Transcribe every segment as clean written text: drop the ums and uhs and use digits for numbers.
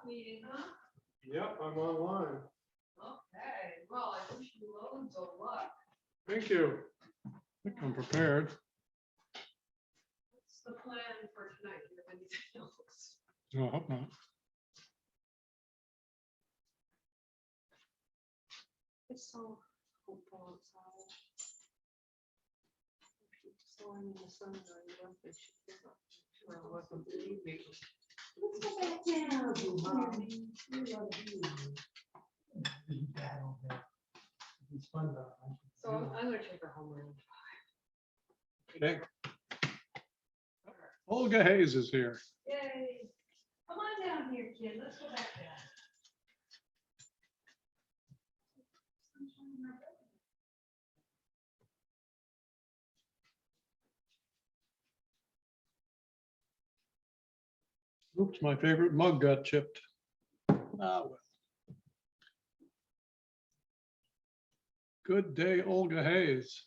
meeting, huh? Yep, I'm online. Okay, well, I wish you loads of luck. Thank you. I think I'm prepared. What's the plan for tonight? Do you have anything else? No, I hope not. It's so hopeful outside. So I'm in the sun during the month, it should give up. Well, welcome to the evening. Let's go back down. So I'm gonna take her home around 5. Okay. Olga Hayes is here. Yay. Come on down here, kid. Let's go back down. Oops, my favorite mug got chipped. Ah, well. Good day, Olga Hayes.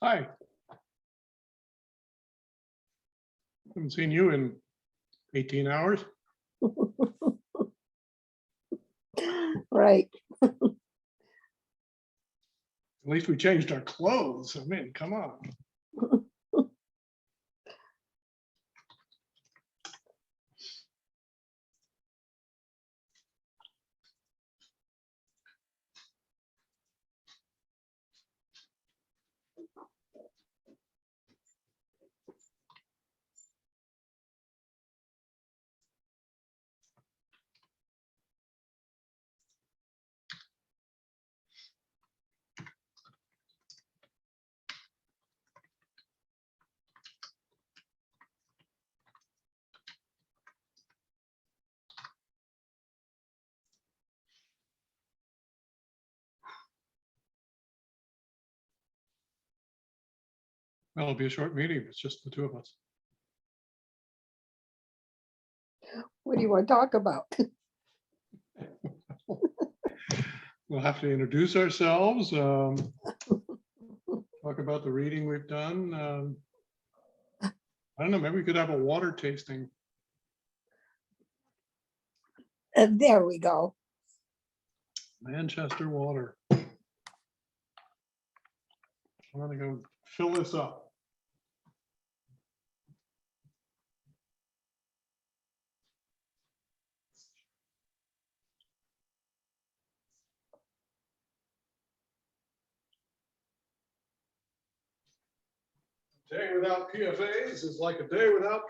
Hi. Haven't seen you in 18 hours. Right. At least we changed our clothes. I mean, come on. Well, it'll be a short meeting. It's just the two of us. What do you want to talk about? We'll have to introduce ourselves, talk about the reading we've done. I don't know, maybe we could have a water tasting. There we go. Manchester water. I'm gonna go fill this up. A day without PFAs is like a day without.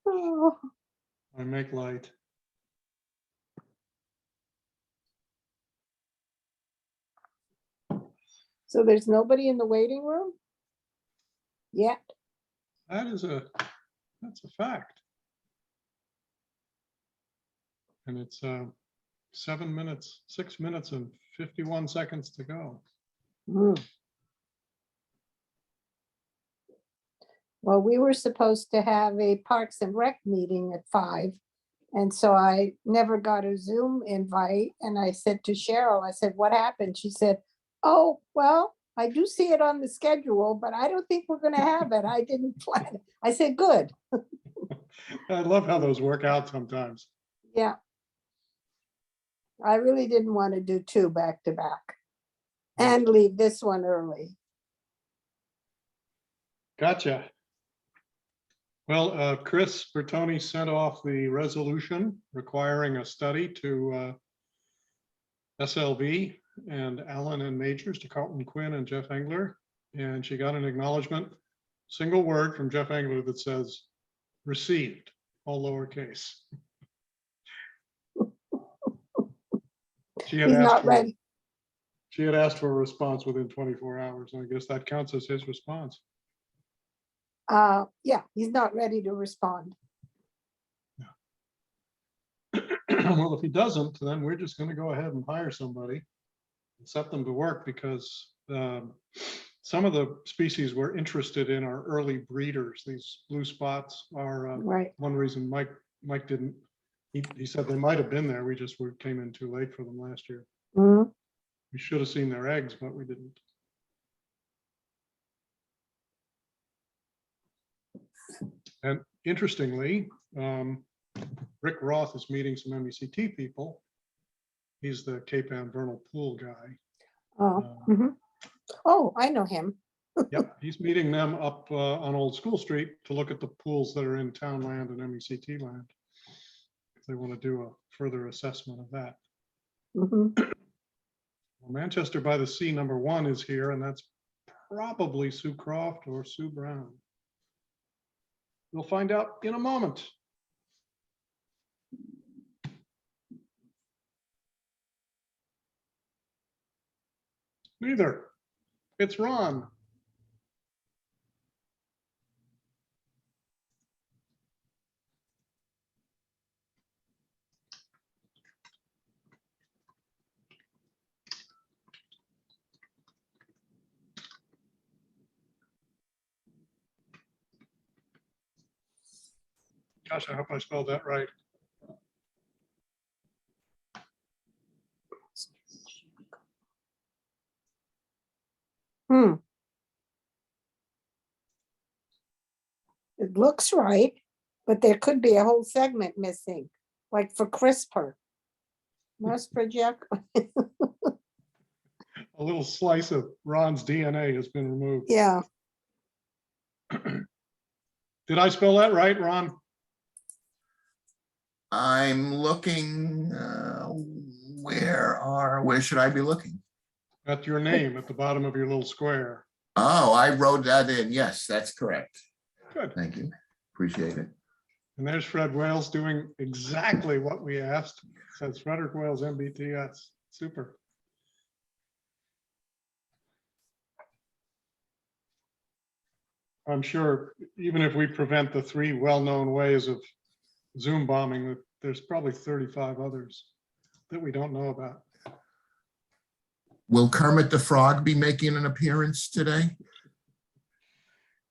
Oh, I make light. so there's nobody in the waiting room yet? That's a fact. And it's 7 minutes, 6 minutes and 51 seconds to go. Hmm. Well, we were supposed to have a Parks and Rec meeting at 5. And so I never got a Zoom invite. And I said to Cheryl, I said, what happened? She said, oh, well, I do see it on the schedule, but I don't think we're going to have it. I didn't plan it. I said, good. I love how those work out sometimes. Yeah. I really didn't want to do 2 back to back and leave this one early. Gotcha. Well, Chris Bertoni sent off the resolution requiring a study to SLV and Allen and Majors, to Carlton Quinn and Jeff Engler. And she got an acknowledgement, single word from Jeff Engler that says, received, all lowercase. She had He's asked not for, ready. she had asked for a response within 24 hours. And I guess that counts as his response. Yeah, he's not ready to respond. Well, if he doesn't, then we're just going to go ahead and hire somebody and set them to work, because some of the species we're interested in are early breeders. These blue spots are Right. one reason Mike didn't. He said they might have been there. We came in too late for them last year. Mhm. We should have seen their eggs, but we didn't. And interestingly, Rick Roth is meeting some MECT people. He's the Cape Ann Vernal Pool guy. Oh, mhm. Oh, I know him. Yep, he's meeting them up on Old School Street to look at the pools that are in town land and MECT land. If they want to do a further assessment of that. Mhm. Well, Manchester by the Sea #1 is here, and that's probably Sue Croft or Sue Brown. We'll find out in a moment. Neither. It's Ron. Gosh, I hope I spelled that right. Hmm. It looks right, but there could be a whole segment missing, like for CRISPR. Must project. A little slice of Ron's DNA has been removed. Yeah. Did I spell that right, Ron? I'm looking, where should I be looking? That's your name at the bottom of your little square. Oh, I wrote that in. Yes, that's correct. Good. Thank you. Appreciate it. And there's Fred Wales doing exactly what we asked. Says Frederick Wales, MBTS. Super. I'm sure even if we prevent the 3 well-known ways of Zoom bombing, there's probably 35 others that we don't know about. Will Kermit the Frog be making an appearance today?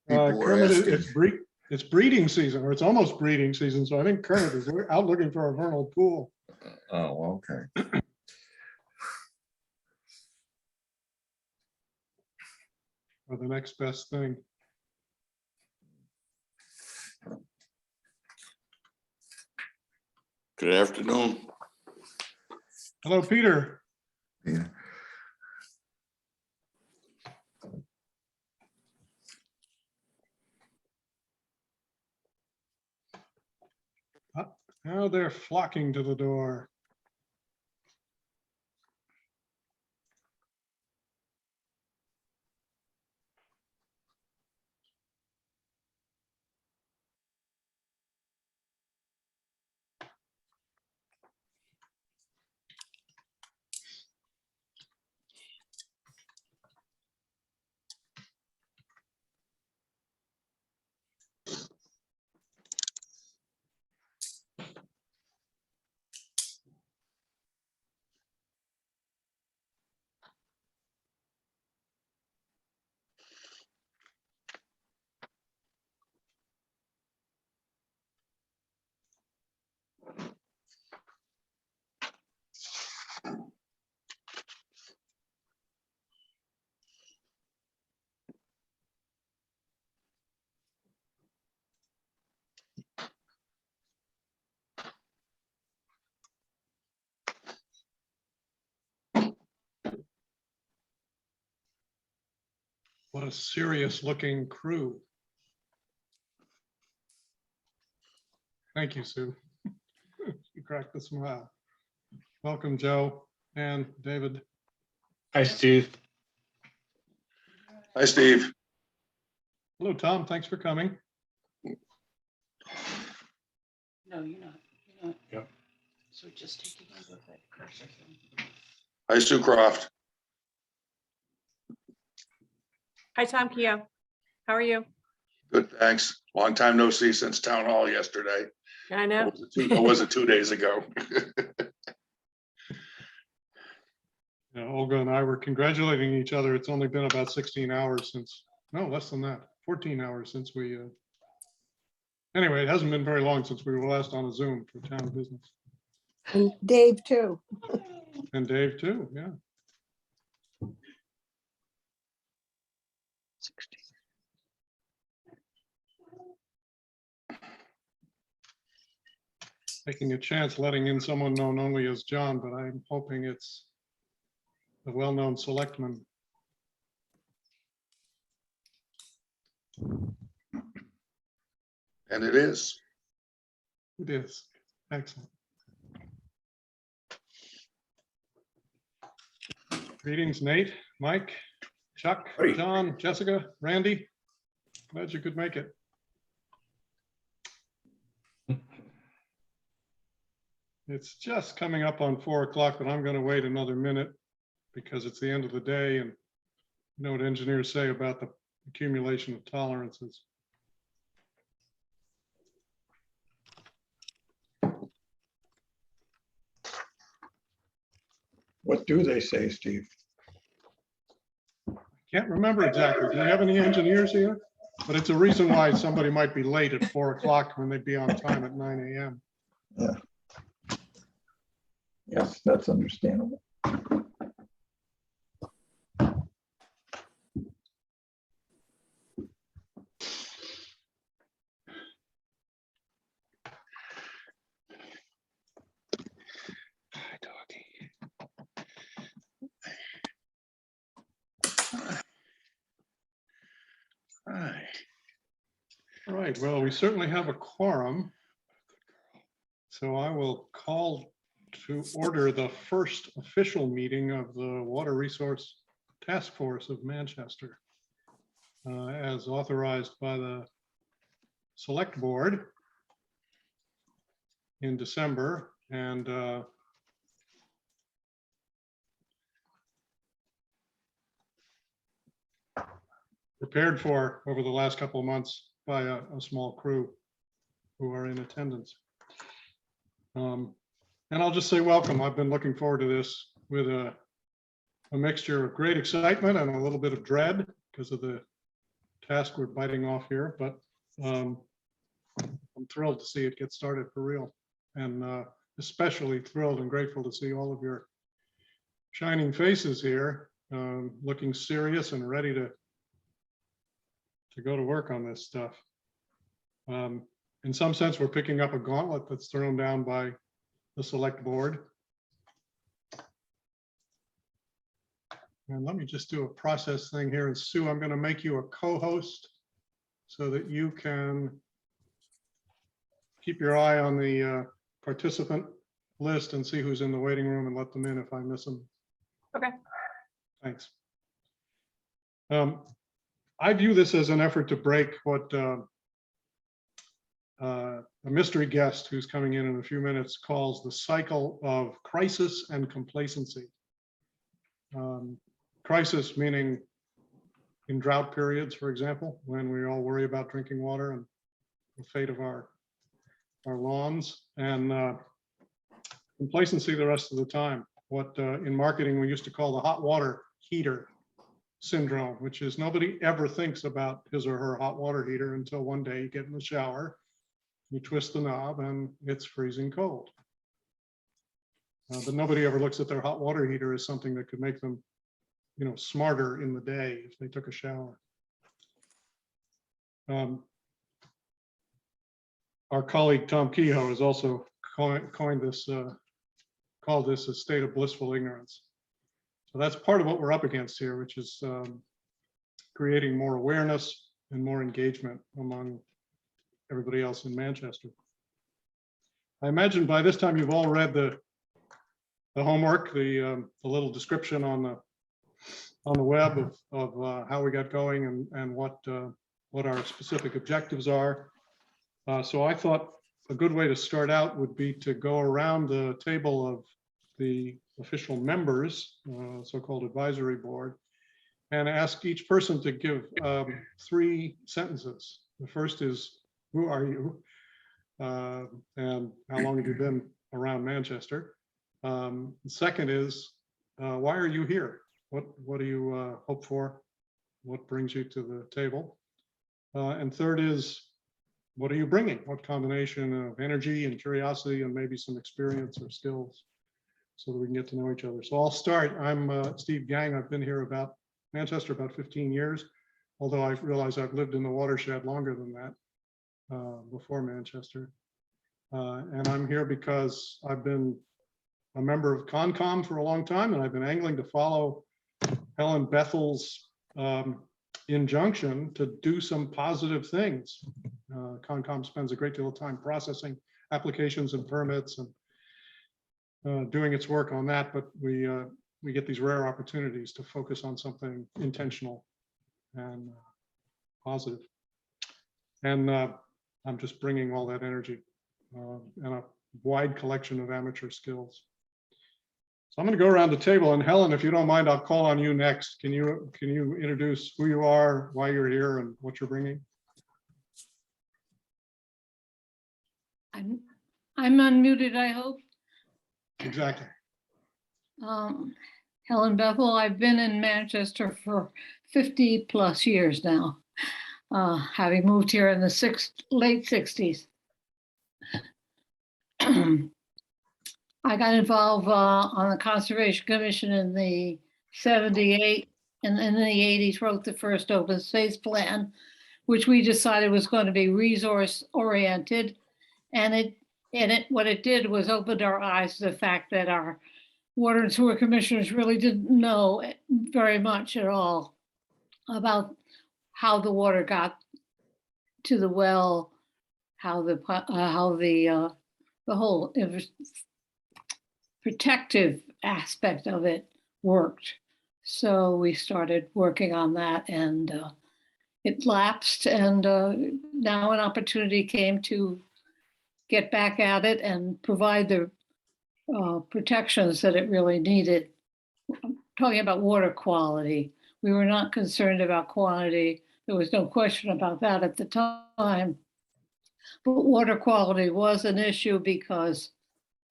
People were Kermit, asking. it's breeding season, or it's almost breeding season. So I think Kermit is out looking for a vernal pool. Oh, okay. Or the next best thing. Good afternoon. Hello, Peter. Yeah. Now they're flocking to the door. What a serious looking crew. Thank you, Sue. You cracked a smile. Welcome, Joe and David. Hi, Steve. Hi, Steve. Hello, Tom. Thanks for coming. No, you're not. You're not. Yep. So just taking over that cursor thing. Hi, Sue Croft. Hi, Tom Keogh. How are you? Good, thanks. Long time no see since town hall yesterday. I know. Or was it 2 days ago? Yeah, Olga and I were congratulating each other. It's only been about 16 hours since, no, less than that, 14 hours since we, anyway, it hasn't been very long since we were last on a Zoom for town business. And Dave too. And Dave too, yeah. Taking a chance letting in someone known only as John, but I'm hoping it's the well-known selectman. And it is. It is. Excellent. Greetings, Nate, Mike, Chuck, Hey. John, Jessica, Randy. Glad you could make it. It's just coming up on 4 o'clock, but I'm going to wait another minute because it's the end of the day, and you know what engineers say about the accumulation of tolerances. What do they say, Steve? Can't remember exactly. Do we have any engineers here? But it's a reason why somebody might be late at 4 o'clock when they'd be on time at 9 a.m. Yes, that's understandable. Hi, doggy. Hi. All right, well, we certainly have a quorum. So I will call to order the first official meeting of the Water Resource Task Force of Manchester, as authorized by the Select Board in December, and prepared for over the last couple of months by a small crew who are in attendance. And I'll just say welcome. I've been looking forward to this with a mixture of great excitement and a little bit of dread because of the task we're biting off here, but I'm thrilled to see it get started for real, and especially thrilled and grateful to see all of your shining faces here, looking serious and ready to go to work on this stuff. In some sense, we're picking up a gauntlet that's thrown down by the Select Board. And let me just do a process thing here. And Sue, I'm going to make you a co-host so that you can keep your eye on the participant list and see who's in the waiting room and let them in if I miss them. Okay. Thanks. I view this as an effort to break what a mystery guest who's coming in a few minutes calls the cycle of crisis and complacency. Crisis meaning in drought periods, for example, when we all worry about drinking water and the fate of our lawns, and complacency the rest of the time. What in marketing we used to call the hot water heater syndrome, which is nobody ever thinks about his or her hot water heater until one day you get in the shower, you twist the knob and it's freezing cold. But nobody ever looks at their hot water heater as something that could make them, you know, smarter in the day if they took a shower. Our colleague Tom Kehoe has also coined this, called this a state of blissful ignorance. So that's part of what we're up against here, which is creating more awareness and more engagement among everybody else in Manchester. I imagine by this time you've all read the homework, the little description on the web of how we got going and what our specific objectives are. So I thought a good way to start out would be to go around the table of the official members, so-called advisory board, and ask each person to give 3 sentences. The first is, who are you? And how long have you been around Manchester? The second is, why are you here? What do you hope for? What brings you to the table? And third is, what are you bringing? What combination of energy and curiosity and maybe some experience or skills, so that we can get to know each other. So I'll start. I'm Steve Gang. I've been here about Manchester about 15 years, although I realize I've lived in the watershed longer than that before Manchester. And I'm here because I've been a member of CONCOM for a long time, and I've been angling to follow Helen Bethel's injunction to do some positive things. CONCOM spends a great deal of time processing applications and permits and doing its work on that, but we get these rare opportunities to focus on something intentional and positive. And I'm just bringing all that energy and a wide collection of amateur skills. So I'm going to go around the table, and Helen, if you don't mind, I'll call on you next. Can you introduce who you are, why you're here, and what you're bringing? I'm unmuted, I hope. Exactly. Helen Bethel, I've been in Manchester for 50 plus years now, having moved here in the late 60s. I got involved on the Conservation Commission in the 78, and in the 80s wrote the first open space plan, which we decided was going to be resource oriented. And what it did was opened our eyes to the fact that our water and sewer commissioners really didn't know very much at all about how the water got to the well, how the whole protective aspect of it worked. So we started working on that, and it lapsed, and now an opportunity came to get back at it and provide the protections that it really needed. I'm talking about water quality. We were not concerned about quantity. There was no question about that at the time. But water quality was an issue because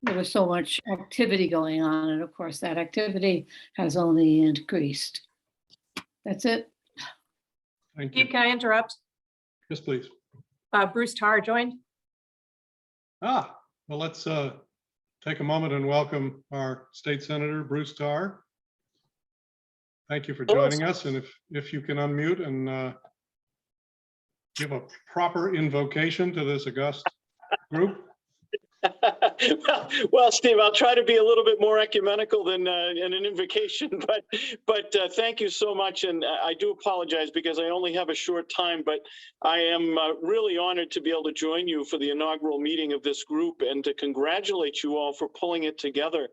there was so much activity going on. And of course, that activity has only increased. That's it. Thank you. Steve, can I interrupt? Yes, please. Bruce Tarr joined. Well, let's take a moment and welcome our state senator, Bruce Tarr. Thank you for joining us. And if you can unmute and give a proper invocation to this august group. Well, Steve, I'll try to be a little bit more ecumenical than an invocation, but thank you so much. And I do apologize because I only have a short time, but I am really honored to be able to join you for the inaugural meeting of this group and to congratulate you all for pulling it together.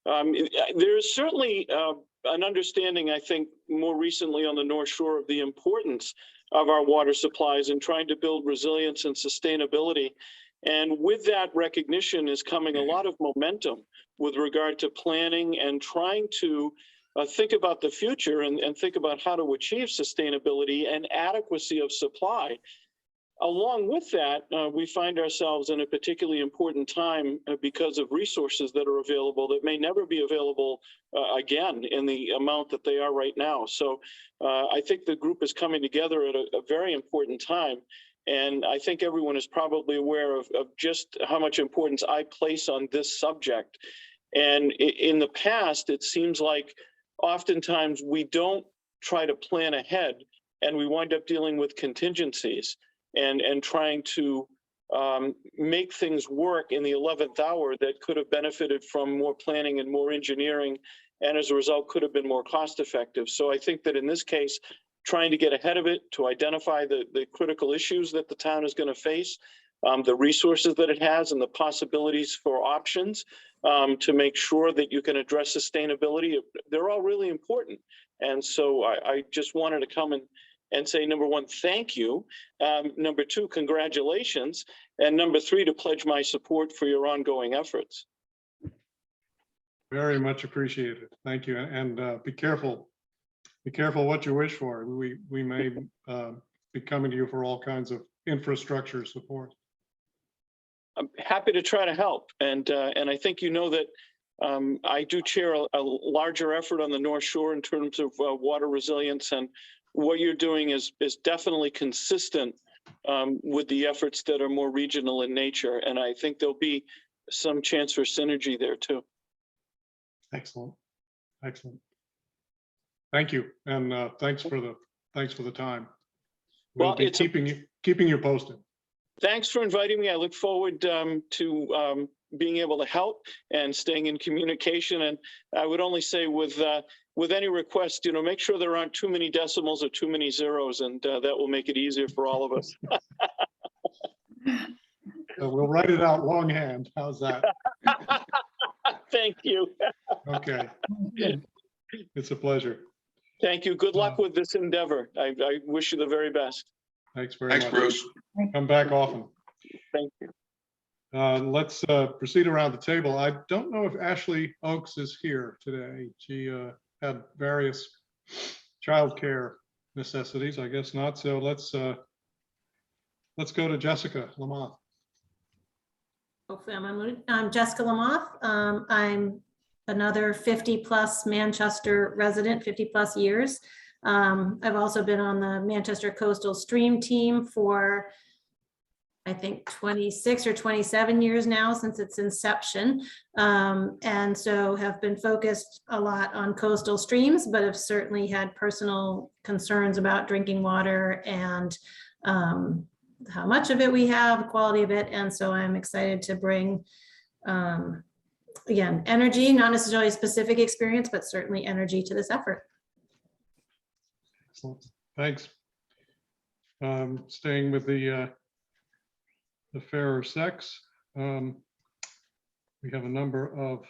There's certainly an understanding, I think, more recently on the North Shore of the importance of our water supplies and trying to build resilience and sustainability. And with that recognition is coming a lot of momentum with regard to planning and trying to think about the future and think about how to achieve sustainability and adequacy of supply. Along with that, we find ourselves in a particularly important time because of resources that are available that may never be available again in the amount that they are right now. So I think the group is coming together at a very important time. And I think everyone is probably aware of just how much importance I place on this subject. And in the past, it seems like oftentimes we don't try to plan ahead and we wind up dealing with contingencies and trying to make things work in the 11th hour that could have benefited from more planning and more engineering, and as a result could have been more cost effective. So I think that in this case, trying to get ahead of it, to identify the critical issues that the town is going to face, the resources that it has and the possibilities for options, to make sure that you can address sustainability. They're all really important. And so I just wanted to come and say, number one, thank you. Number two, congratulations. And number three, to pledge my support for your ongoing efforts. Very much appreciated. Thank you. And be careful. Be careful what you wish for. We may be coming to you for all kinds of infrastructure support. I'm happy to try to help. And I think you know that I do chair a larger effort on the North Shore in terms of water resilience. And what you're doing is definitely consistent with the efforts that are more regional in nature. And I think there'll be some chance for synergy there too. Excellent. Excellent. Thank you. And thanks for the time. We'll Well, be it's keeping you posted. Thanks for inviting me. I look forward to being able to help and staying in communication. And I would only say with any request, make sure there aren't too many decimals or too many zeros, and that will make it easier for all of us. We'll write it out longhand. How's that? Thank you. Okay. It's a pleasure. Thank you. Good luck with this endeavor. I wish you the very best. Thanks very Thanks, much. Bruce. Come back often. Thank you. Let's proceed around the table. I don't know if Ashley Oakes is here today. She had various childcare necessities. I guess not. So let's go to Jessica Lamoth. Hopefully I'm unmuted. I'm Jessica Lamoth. I'm another 50+ Manchester resident, 50+ years. I've also been on the Manchester Coastal Stream team for, I think, 26 or 27 years now since its inception. And so have been focused a lot on coastal streams, but have certainly had personal concerns about drinking water and how much of it we have, quality of it. And so I'm excited to bring, again, energy, not necessarily a specific experience, but certainly energy to this effort. Excellent. Thanks. Staying with the fairer sex, we have a number of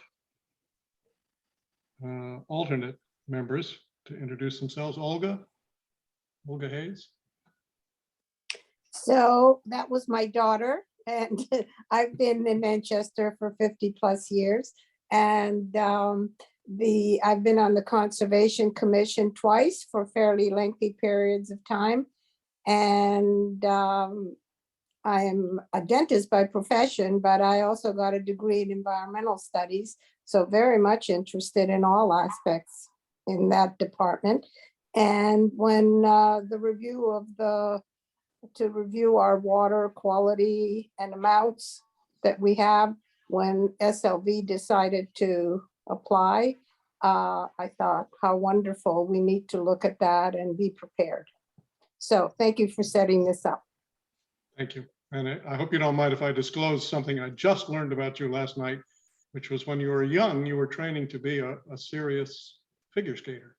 alternate members to introduce themselves. Olga Hayes. So that was my daughter, and I've been in Manchester for 50+ years. And I've been on the Conservation Commission twice for fairly lengthy periods of time. And I'm a dentist by profession, but I also got a degree in environmental studies. So very much interested in all aspects in that department. And when the review of to review our water quality and amounts that we have, when SLV decided to apply, I thought, how wonderful. We need to look at that and be prepared. So thank you for setting this up. Thank you. And I hope you don't mind if I disclose something I just learned about you last night, which was when you were young, you were training to be a serious figure skater.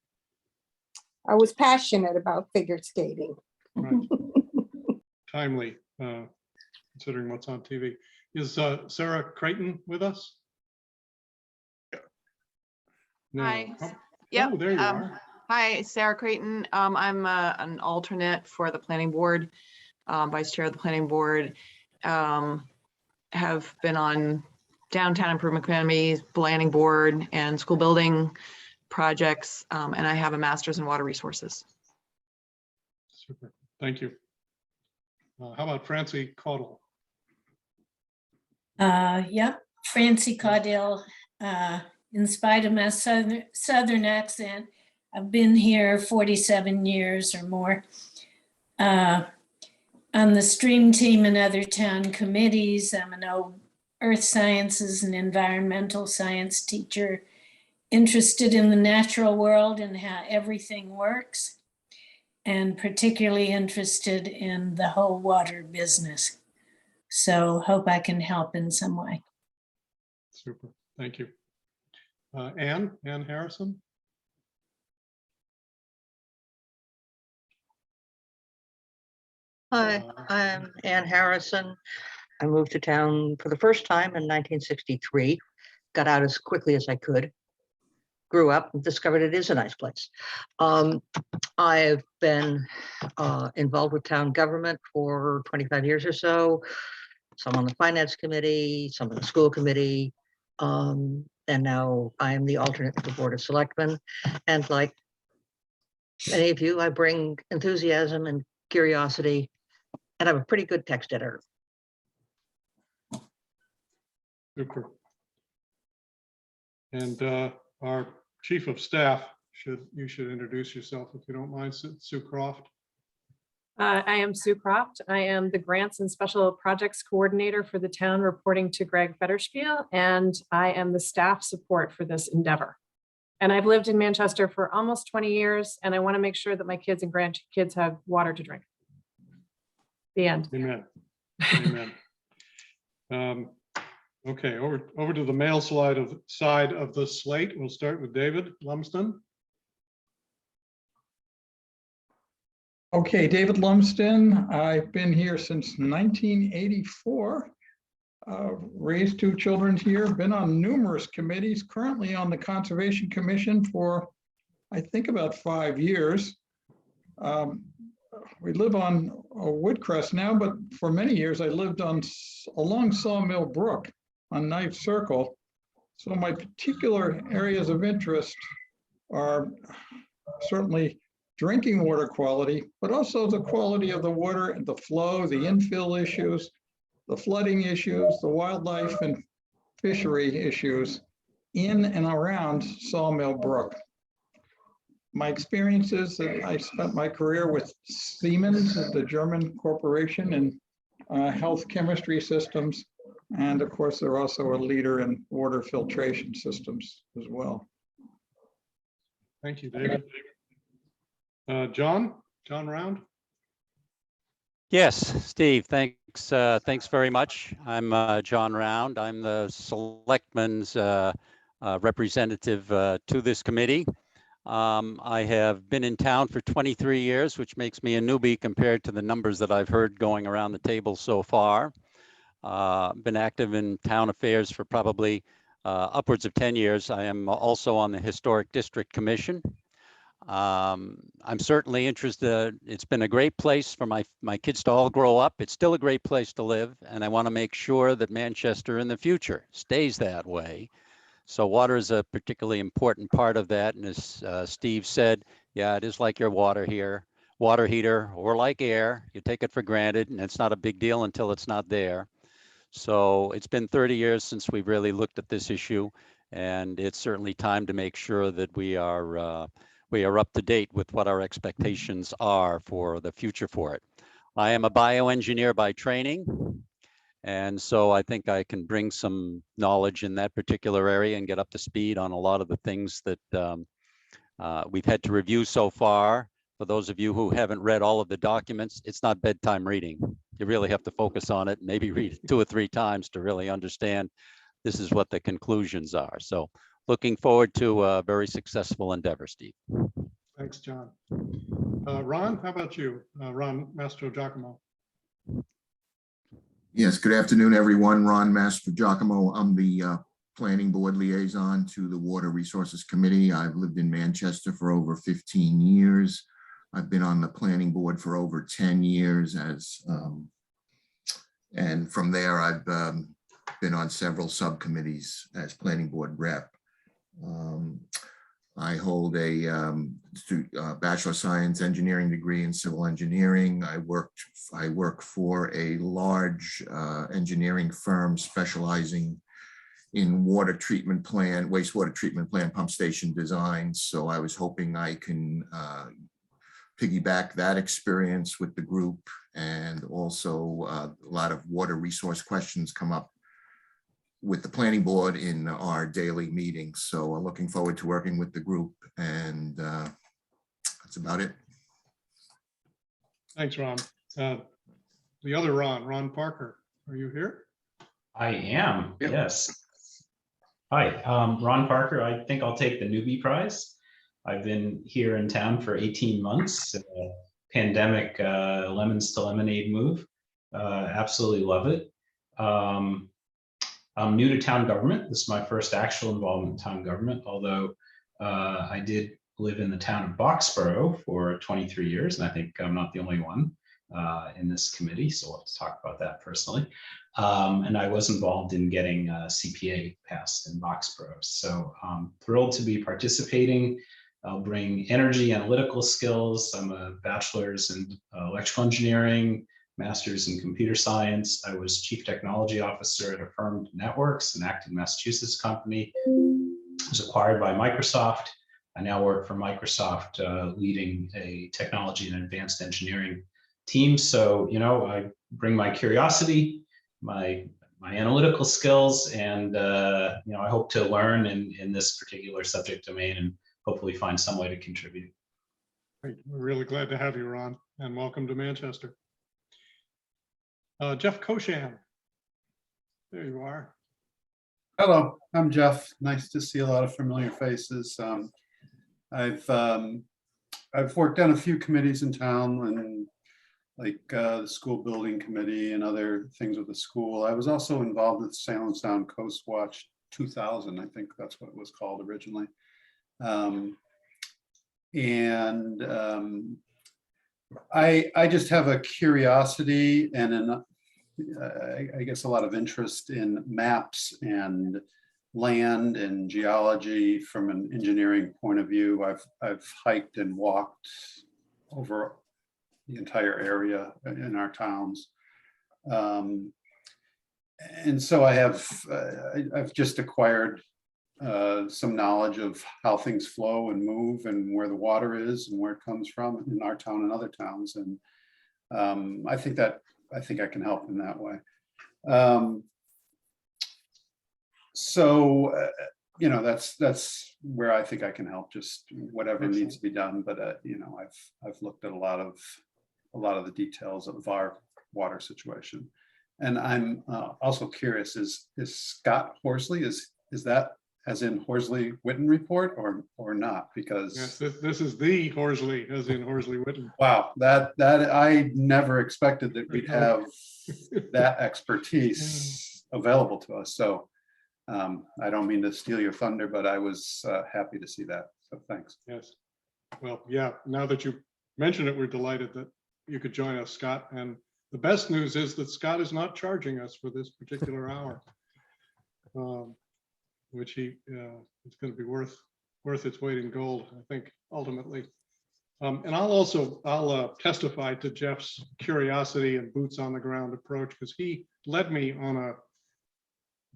I was passionate about figure skating. Right. Timely, considering what's on TV. Is Sarah Creighton with us? No. Hi. Oh, Yep. oh, there you are. Hi, Sarah Creighton. I'm an alternate for the planning board, vice chair of the planning board. Have been on downtown improvement committees, planning board, and school building projects, and I have a master's in water resources. Super. Thank you. How about Francie Caudle? Yep, Francie Caudle. In spite of my southern accent, I've been here 47 years or more. On the stream team and other town committees, I'm an old earth sciences and environmental science teacher, interested in the natural world and how everything works, and particularly interested in the whole water business. So hope I can help in some way. Super. Thank you. Ann Harrison. Hi, I'm Ann Harrison. I moved to town for the first time in 1963, got out as quickly as I could, grew up and discovered it is a nice place. I've been involved with town government for 25 years or so, some on the finance committee, some on the school committee, and now I am the alternate to the Board of Selectmen. And like many of you, I bring enthusiasm and curiosity, and I'm a pretty good text editor. Super. And our chief of staff, you should introduce yourself if you don't mind, Sue Croft. I am Sue Croft. I am the Grants and Special Projects Coordinator for the town, reporting to Greg Federspiel, and I am the staff support for this endeavor. And I've lived in Manchester for almost 20 years, and I want to make sure that my kids and grandkids have water to drink. The end. Amen. Amen. Okay, over to the male side of the slate. We'll start with David Lumsden. Okay, David Lumsden. I've been here since 1984. Raised 2 children here, been on numerous committees, currently on the Conservation Commission for, I think, about 5 years. We live on Woodcrest now, but for many years I lived along Sawmill Brook on Knife Circle. So my particular areas of interest are certainly drinking water quality, but also the quality of the water and the flow, the infill issues, the flooding issues, the wildlife and fishery issues in and around Sawmill Brook. My experience is that I spent my career with Siemens, the German corporation, in health chemistry systems. And of course, they're also a leader in water filtration systems as well. Thank you, David. John Round. Yes, Steve, thanks very much. I'm John Round. I'm the selectman's representative to this committee. I have been in town for 23 years, which makes me a newbie compared to the numbers that I've heard going around the table so far. Been active in town affairs for probably upwards of 10 years. I am also on the Historic District Commission. I'm certainly interested. It's been a great place for my kids to all grow up. It's still a great place to live, and I want to make sure that Manchester in the future stays that way. So water is a particularly important part of that. And as Steve said, yeah, it is like your water heater, or like air. You take it for granted, and it's not a big deal until it's not there. So it's been 30 years since we've really looked at this issue, and it's certainly time to make sure that we are up to date with what our expectations are for the future for it. I am a bioengineer by training, and so I think I can bring some knowledge in that particular area and get up to speed on a lot of the things that we've had to review so far. For those of you who haven't read all of the documents, it's not bedtime reading. You really have to focus on it, maybe read it 2 or 3 times to really understand this is what the conclusions are. So looking forward to a very successful endeavor, Steve. Thanks, John. Ron, how about you? Ron Mastro Giacomo. Yes, good afternoon, everyone. Ron Mastro Giacomo. I'm the Planning Board Liaison to the Water Resources Committee. I've lived in Manchester for over 15 years. I've been on the Planning Board for over 10 years and from there I've been on several subcommittees as Planning Board rep. I hold a Bachelor of Science Engineering degree in civil engineering. I work for a large engineering firm specializing in water treatment plant, wastewater treatment plant, pump station design. So I was hoping I can piggyback that experience with the group, and also a lot of water resource questions come up with the planning board in our daily meetings. So I'm looking forward to working with the group, and that's about it. Thanks, Ron. The other Ron Parker, are you here? I am, yes. Hi, Ron Parker. I think I'll take the newbie prize. I've been here in town for 18 months. pandemic lemons to lemonade move. Absolutely love it. I'm new to town government. This is my first actual involvement in town government, although I did live in the town of Boxborough for 23 years, and I think I'm not the only one in this committee, so let's talk about that personally. And I was involved in getting CPA passed in Boxborough, so I'm thrilled to be participating. I'll bring energy analytical skills. I'm a bachelor's in electrical engineering, master's in computer science. I was chief technology officer at Affirmed Networks, an Acton, Massachusetts company. It was acquired by Microsoft. I now work for Microsoft, leading a technology and advanced engineering team. So, you know, I bring my curiosity, my analytical skills, and, you know, I hope to learn in this particular subject domain and hopefully find some way to contribute. Great. We're really glad to have you, Ron, and welcome to Manchester. Jeff Koshan. There you are. Hello, I'm Jeff. Nice to see a lot of familiar faces. I've worked on a few committees in town, and like the school building committee and other things with the school. I was also involved with Salem Sound Coast Watch 2000. I think that's what it was called originally. I just have a curiosity and I guess a lot of interest in maps and land and geology from an engineering point of view. I've hiked and walked over the entire area in our towns. And so I've just acquired some knowledge of how things flow and move and where the water is and where it comes from in our town and other towns. And I think I can help in that way. You know, that's where I think I can help, just whatever needs to be done. But you know, I've looked at a lot of the details of our water situation. And I'm also curious, is Scott Horsley, is that as in Horsley Witten report or not? Because yes, this is the Horsley, as in Horsley Witten. Wow, that I never expected that we'd have that expertise available to us. So I don't mean to steal your thunder, but I was happy to see that. So thanks. Yes. Well, yeah, now that you mention it, we're delighted that you could join us, Scott. And the best news is that Scott is not charging us for this particular hour, which it's going to be worth its weight in gold, I think, ultimately. And I'll testify to Jeff's curiosity and boots on the ground approach, because he led me on a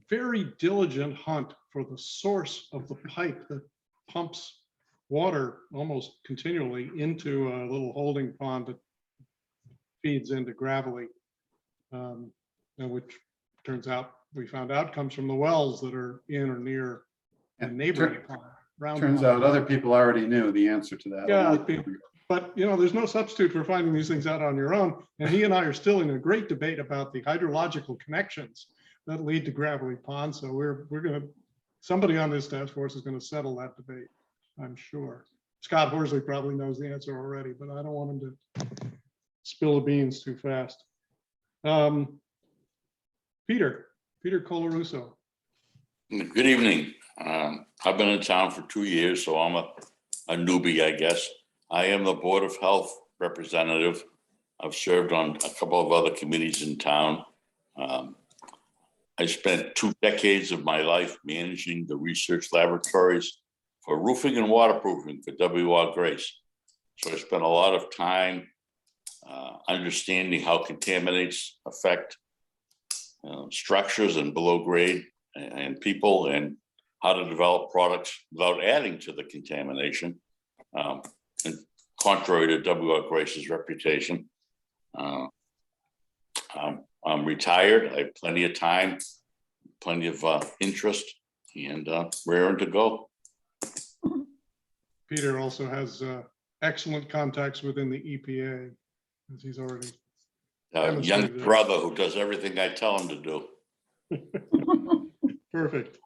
very diligent hunt for the source of the pipe that pumps water almost continually into a little holding pond that feeds into Gravelly, which turns out, we found out, comes from the wells that are in or near a neighboring pond. Turns out other people already knew the answer to that. Yeah, but you know, there's no substitute for finding these things out on your own. And he and I are still in a great debate about the hydrological connections that lead to Gravelly Pond. So somebody on this task force is going to settle that debate, I'm sure. Scott Horsley probably knows the answer already, but I don't want him to spill the beans too fast. Peter Colarusso. Good evening. I've been in town for 2 years, so I'm a newbie, I guess. I am the Board of Health representative. I've served on a couple of other committees in town. I spent 2 decades of my life managing the research laboratories for roofing and waterproofing for W.R. Grace. So I spent a lot of time understanding how contaminants affect structures and below grade and people, and how to develop products without adding to the contamination, and contrary to W.R. Grace's reputation. I'm retired. I have plenty of time, plenty of interest, and raring to go. Peter also has excellent contacts within the EPA, as he's already Young brother who does everything I tell him to do. Perfect.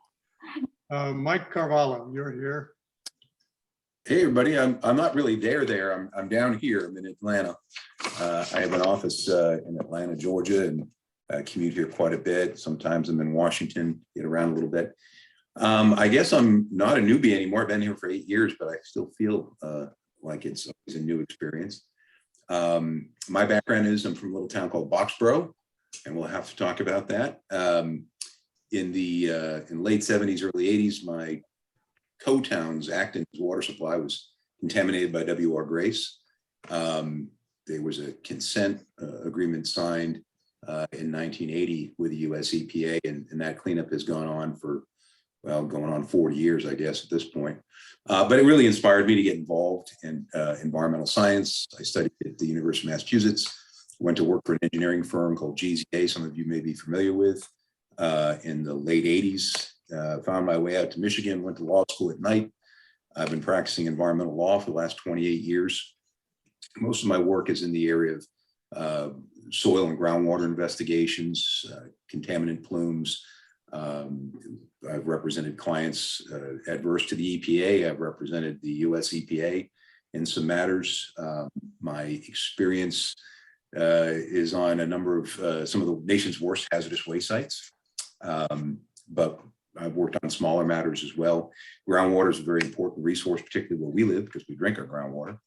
Mike Carvalho, you're here. Hey, everybody, I'm not really there. I'm down here. I'm in Atlanta. I have an office in Atlanta, Georgia, and I commute here quite a bit. Sometimes I'm in Washington, get around a little bit. I guess I'm not a newbie anymore. I've been here for 8 years, but I still feel like it's always a new experience. My background is I'm from a little town called Boxborough, and we'll have to talk about that. In late 70s, early 80s, my co-town's Acton's water supply was contaminated by W.R. Grace. There was a consent agreement signed in 1980 with the US EPA, and that cleanup has gone on for, well, going on 40 years, I guess, at this point. But it really inspired me to get involved in environmental science. I studied at the University of Massachusetts, went to work for an engineering firm called GZA, some of you may be familiar with, in the late 80s. Found my way out to Michigan, went to law school at night. I've been practicing environmental law for the last 28 years. Most of my work is in the area of soil and groundwater investigations, contaminant plumes. I've represented clients adverse to the EPA. I've represented the US EPA in some matters. My experience is on a number of some of the nation's worst hazardous waste sites. But I've worked on smaller matters as well. Groundwater is a very important resource, particularly where we live, because we drink our groundwater.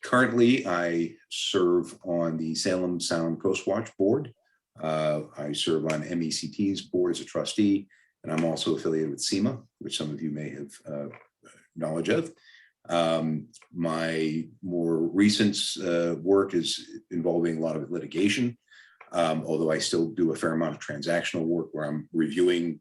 Currently, I serve on the Salem Sound Coast Watch Board. I serve on MECT's board as a trustee, and I'm also affiliated with SEMA, which some of you may have knowledge of. My more recent work is involving a lot of litigation, although I still do a fair amount of transactional work where I'm reviewing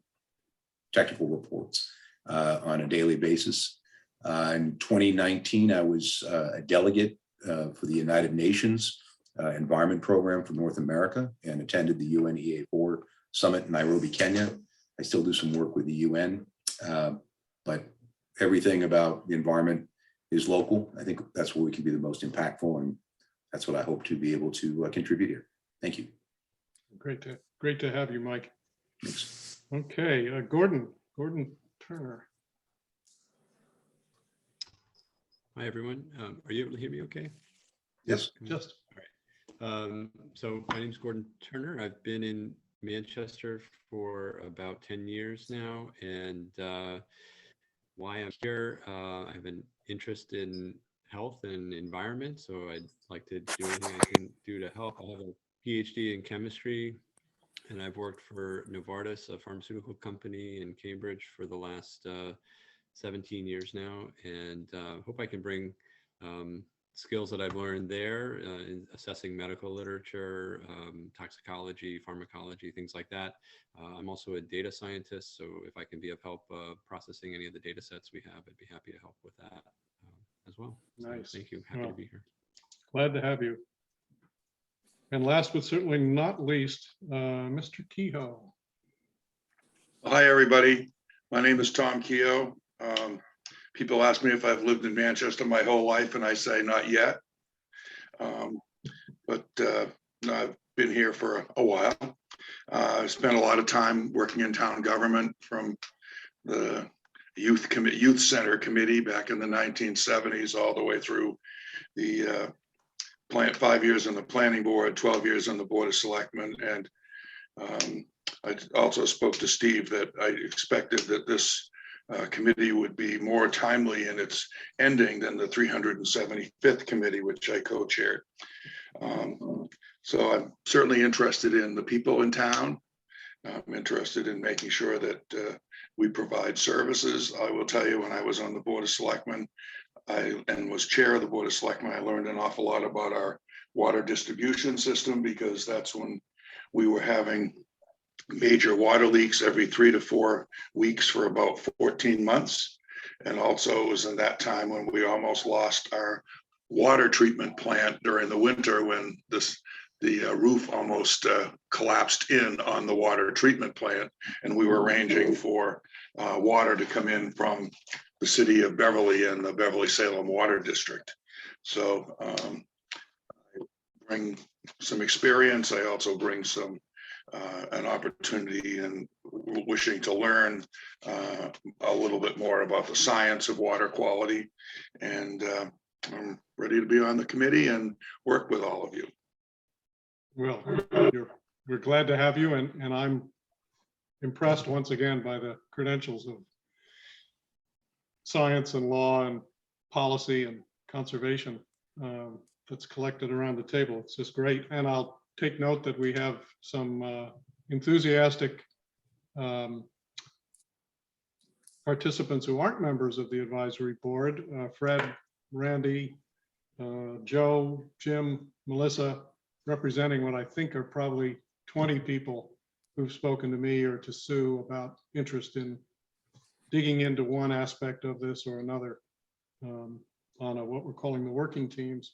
technical reports on a daily basis. In 2019, I was a delegate for the United Nations Environment Program for North America and attended the UNEA4 Summit in Nairobi, Kenya. I still do some work with the UN, but everything about the environment is local. I think that's where we can be the most impactful, and that's what I hope to be able to contribute here. Thank you. Great to have you, Mike. Thanks. Okay, Gordon Turner. Hi, everyone. Are you able to hear me okay? Yes, just. All right. So my name is Gordon Turner. I've been in Manchester for about 10 years now. And why I'm here, I have an interest in health and environment. So I'd like to do anything I can do to help. I have a PhD in chemistry, and I've worked for Novartis, a pharmaceutical company in Cambridge, for the last 17 years now, and hope I can bring skills that I've learned there in assessing medical literature, toxicology, pharmacology, things like that. I'm also a data scientist, so if I can be of help processing any of the data sets we have, I'd be happy to help with that as well. Nice. So thank you. Happy to be here. Glad to have you. And last but certainly not least, Mr. Kehoe. Hi, everybody. My name is Tom Kehoe. People ask me if I've lived in Manchester my whole life, and I say not yet. But I've been here for a while. I spent a lot of time working in town government, from the youth center committee back in the 1970s all the way through the 5 years on the planning board, 12 years on the board of selectmen. And I also spoke to Steve that I expected that this committee would be more timely in its ending than the 375th committee, which I co-chaired. So I'm certainly interested in the people in town. I'm interested in making sure that we provide services. I will tell you, when I was on the board of selectmen, and was chair of the board of selectmen, I learned an awful lot about our water distribution system, because that's when we were having major water leaks every 3 to 4 weeks for about 14 months. And also it was in that time when we almost lost our water treatment plant during the winter, when the roof almost collapsed in on the water treatment plant, and we were arranging for water to come in from the city of Beverly and the Beverly-Salem Water District. So I bring some experience. I also bring some an opportunity and wishing to learn a little bit more about the science of water quality. And I'm ready to be on the committee and work with all of you. Well, we're glad to have you, and I'm impressed once again by the credentials of science and law and policy and conservation that's collected around the table. It's just great. And I'll take note that we have some enthusiastic participants who aren't members of the advisory board. Fred, Randy, Joe, Jim, Melissa, representing what I think are probably 20 people who've spoken to me or to Sue about interest in digging into one aspect of this or another on what we're calling the working teams.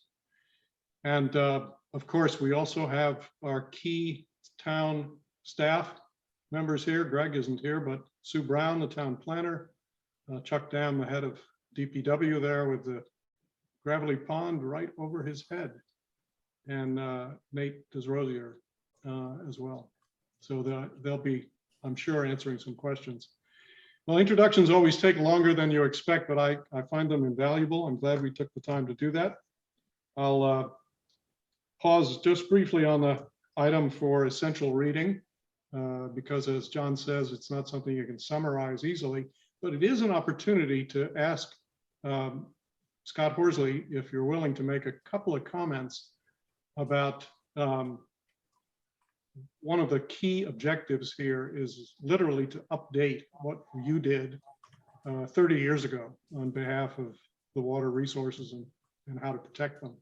And of course, we also have our key town staff members here. Greg isn't here, but Sue Brown, the town planner, Chuck Dam, the head of DPW there with the gravelly pond right over his head, and Nate Desrosier as well. So they'll be, I'm sure, answering some questions. Well, introductions always take longer than you expect, but I find them invaluable. I'm glad we took the time to do that. I'll pause just briefly on the item for essential reading, because as John says, it's not something you can summarize easily, but it is an opportunity to ask Scott Horsley if you're willing to make a couple of comments about one of the key objectives here is literally to update what you did 30 years ago on behalf of the water resources and how to protect them.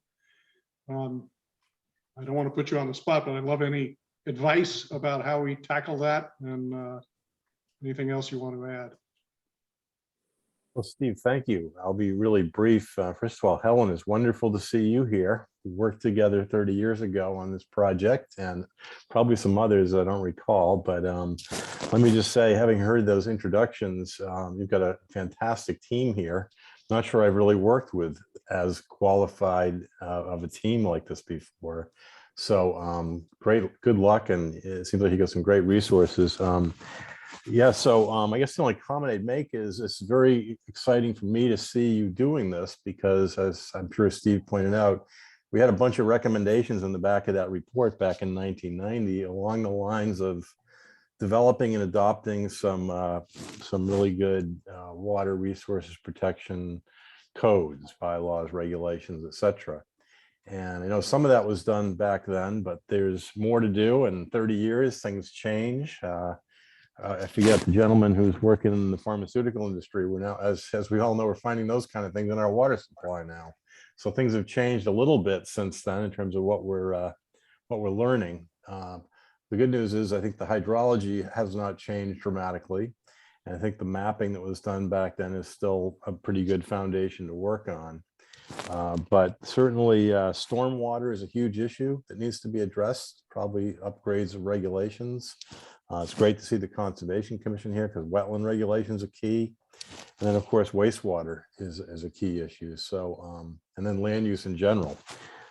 I don't want to put you on the spot, but I'd love any advice about how we tackle that, and anything else you want to add. Well, Steve, thank you. I'll be really brief. First of all, Helen, it's wonderful to see you here. We worked together 30 years ago on this project, and probably some others I don't recall, but let me just say, having heard those introductions, you've got a fantastic team here. Not sure I've really worked with as qualified of a team like this before. So great, good luck, and it seems like you got some great resources. Yeah, so I guess the only comment I'd make is it's very exciting for me to see you doing this, because as I'm sure Steve pointed out, we had a bunch of recommendations in the back of that report back in 1990 along the lines of developing and adopting some really good water resources protection codes, bylaws, regulations, etc. And I know some of that was done back then, but there's more to do. In 30 years, things change. I forget the gentleman who's working in the pharmaceutical industry. We're now, as we all know, we're finding those kind of things in our water supply now. So things have changed a little bit since then in terms of what we're learning. The good news is I think the hydrology has not changed dramatically. And I think the mapping that was done back then is still a pretty good foundation to work on. But certainly stormwater is a huge issue that needs to be addressed, probably upgrades of regulations. It's great to see the Conservation Commission here because wetland regulations are key. And then of course, wastewater is a key issue. So, and then land use in general.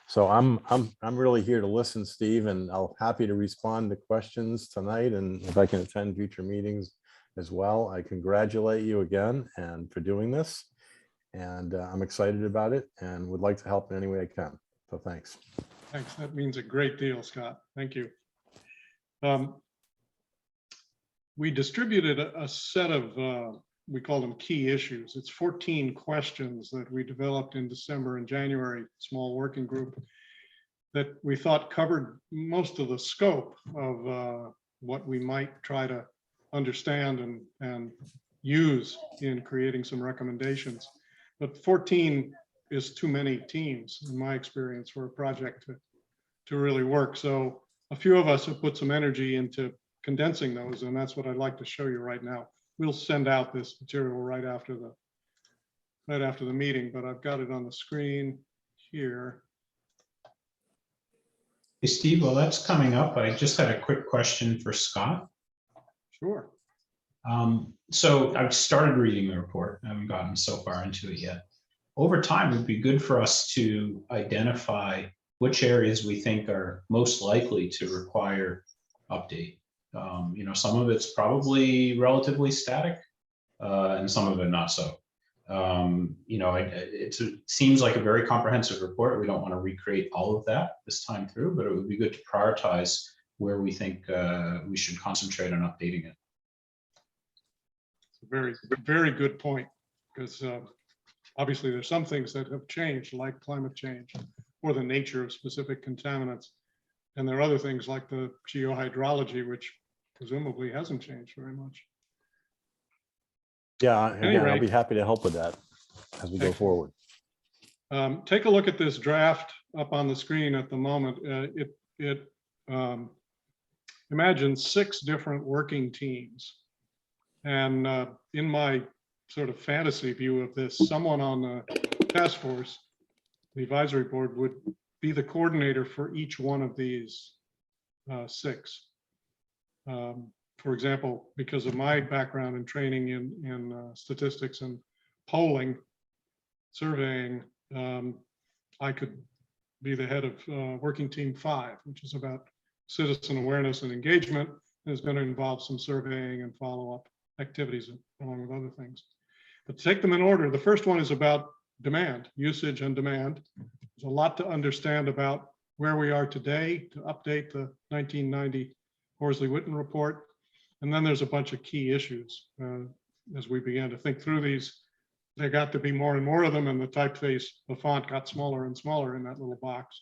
So I'm really here to listen, Steve, and I'll happy to respond to questions tonight. And if I can attend future meetings as well, I congratulate you again and for doing this. And I'm excited about it and would like to help in any way I can. So thanks. Thanks. That means a great deal, Scott. Thank you. We distributed a set of, we call them key issues. It's 14 questions that we developed in December and January, small working group, that we thought covered most of the scope of what we might try to understand and use in creating some recommendations. But 14 is too many teams, in my experience, for a project to really work. So a few of us have put some energy into condensing those, and that's what I'd like to show you right now. We'll send out this material right after the meeting, but I've got it on the screen here. Hey, Steve, well, that's coming up. I just had a quick question for Scott. Sure. So I've started reading the report. I haven't gotten so far into it yet. Over time, it would be good for us to identify which areas we think are most likely to require update. Some of it's probably relatively static, and some of it not so. It seems like a very comprehensive report. We don't want to recreate all of that this time through, but it would be good to prioritize where we think we should concentrate on updating it. It's a very, very good point, because obviously there's some things that have changed, like climate change or the nature of specific contaminants. And there are other things like the geohydrology, which presumably hasn't changed very much. Yeah, again, I'll rate- be happy to help with that as we go forward. Take a look at this draft up on the screen at the moment. It imagines 6 different working teams. And in my sort of fantasy view of this, someone on the task force, the advisory board, would be the coordinator for each one of these 6. For example, because of my background and training in statistics and polling, surveying, I could be the head of working team 5, which is about citizen awareness and engagement, and is going to involve some surveying and follow-up activities along with other things. But to take them in order, the first one is about demand, usage and demand. There's a lot to understand about where we are today to update the 1990 Horsley-Witten report. And then there's a bunch of key issues. As we began to think through these, there got to be more and more of them, and the typeface, the font got smaller and smaller in that little box.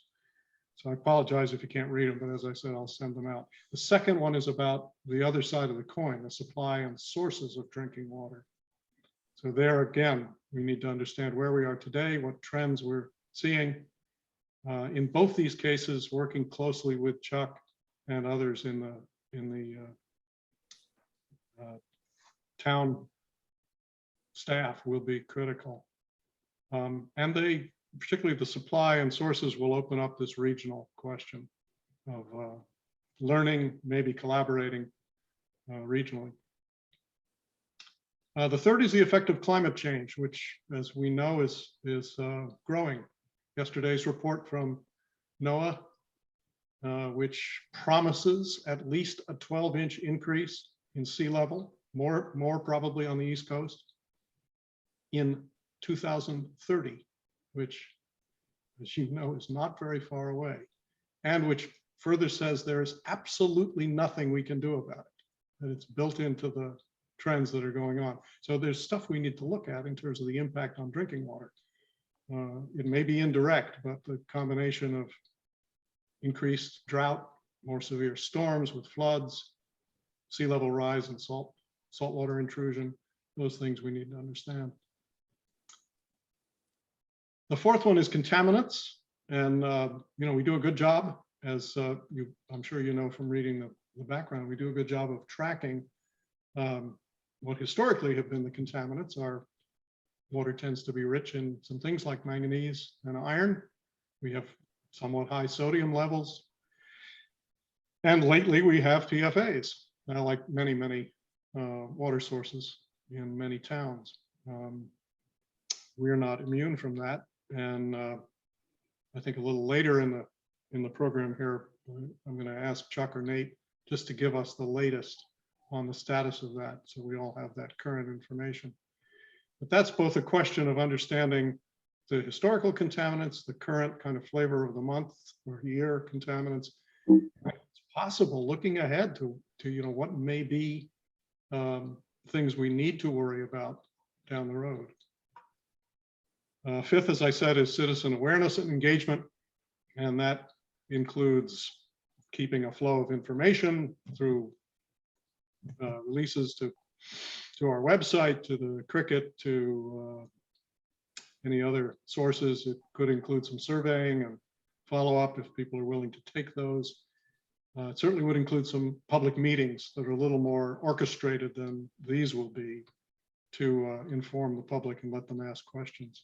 So I apologize if you can't read them, but as I said, I'll send them out. The second one is about the other side of the coin, the supply and sources of drinking water. So there again, we need to understand where we are today, what trends we're seeing. In both these cases, working closely with Chuck and others in the town staff will be critical. And they, particularly the supply and sources, will open up this regional question of learning, maybe collaborating regionally. The third is the effect of climate change, which, as we know, is growing. Yesterday's report from NOAA, which promises at least a 12-inch increase in sea level, more probably on the East Coast, in 2030, which, as you know, is not very far away, and which further says there is absolutely nothing we can do about it, that it's built into the trends that are going on. So there's stuff we need to look at in terms of the impact on drinking water. It may be indirect, but the combination of increased drought, more severe storms with floods, sea level rise and saltwater intrusion, those things we need to understand. The fourth one is contaminants. And we do a good job, as I'm sure you know from reading the background, we do a good job of tracking what historically have been the contaminants. Our water tends to be rich in some things like manganese and iron. We have somewhat high sodium levels. And lately we have PFAS, like many water sources in many towns. We're not immune from that. And I think a little later in the program here, I'm going to ask Chuck or Nate just to give us the latest on the status of that, so we all have that current information. But that's both a question of understanding the historical contaminants, the current kind of flavor of the month or year contaminants. It's possible looking ahead to what may be things we need to worry about down the road. Fifth, as I said, is citizen awareness and engagement, and that includes keeping a flow of information through releases to our website, to the Cricket, to any other sources. It could include some surveying and follow-up if people are willing to take those. It certainly would include some public meetings that are a little more orchestrated than these will be to inform the public and let them ask questions.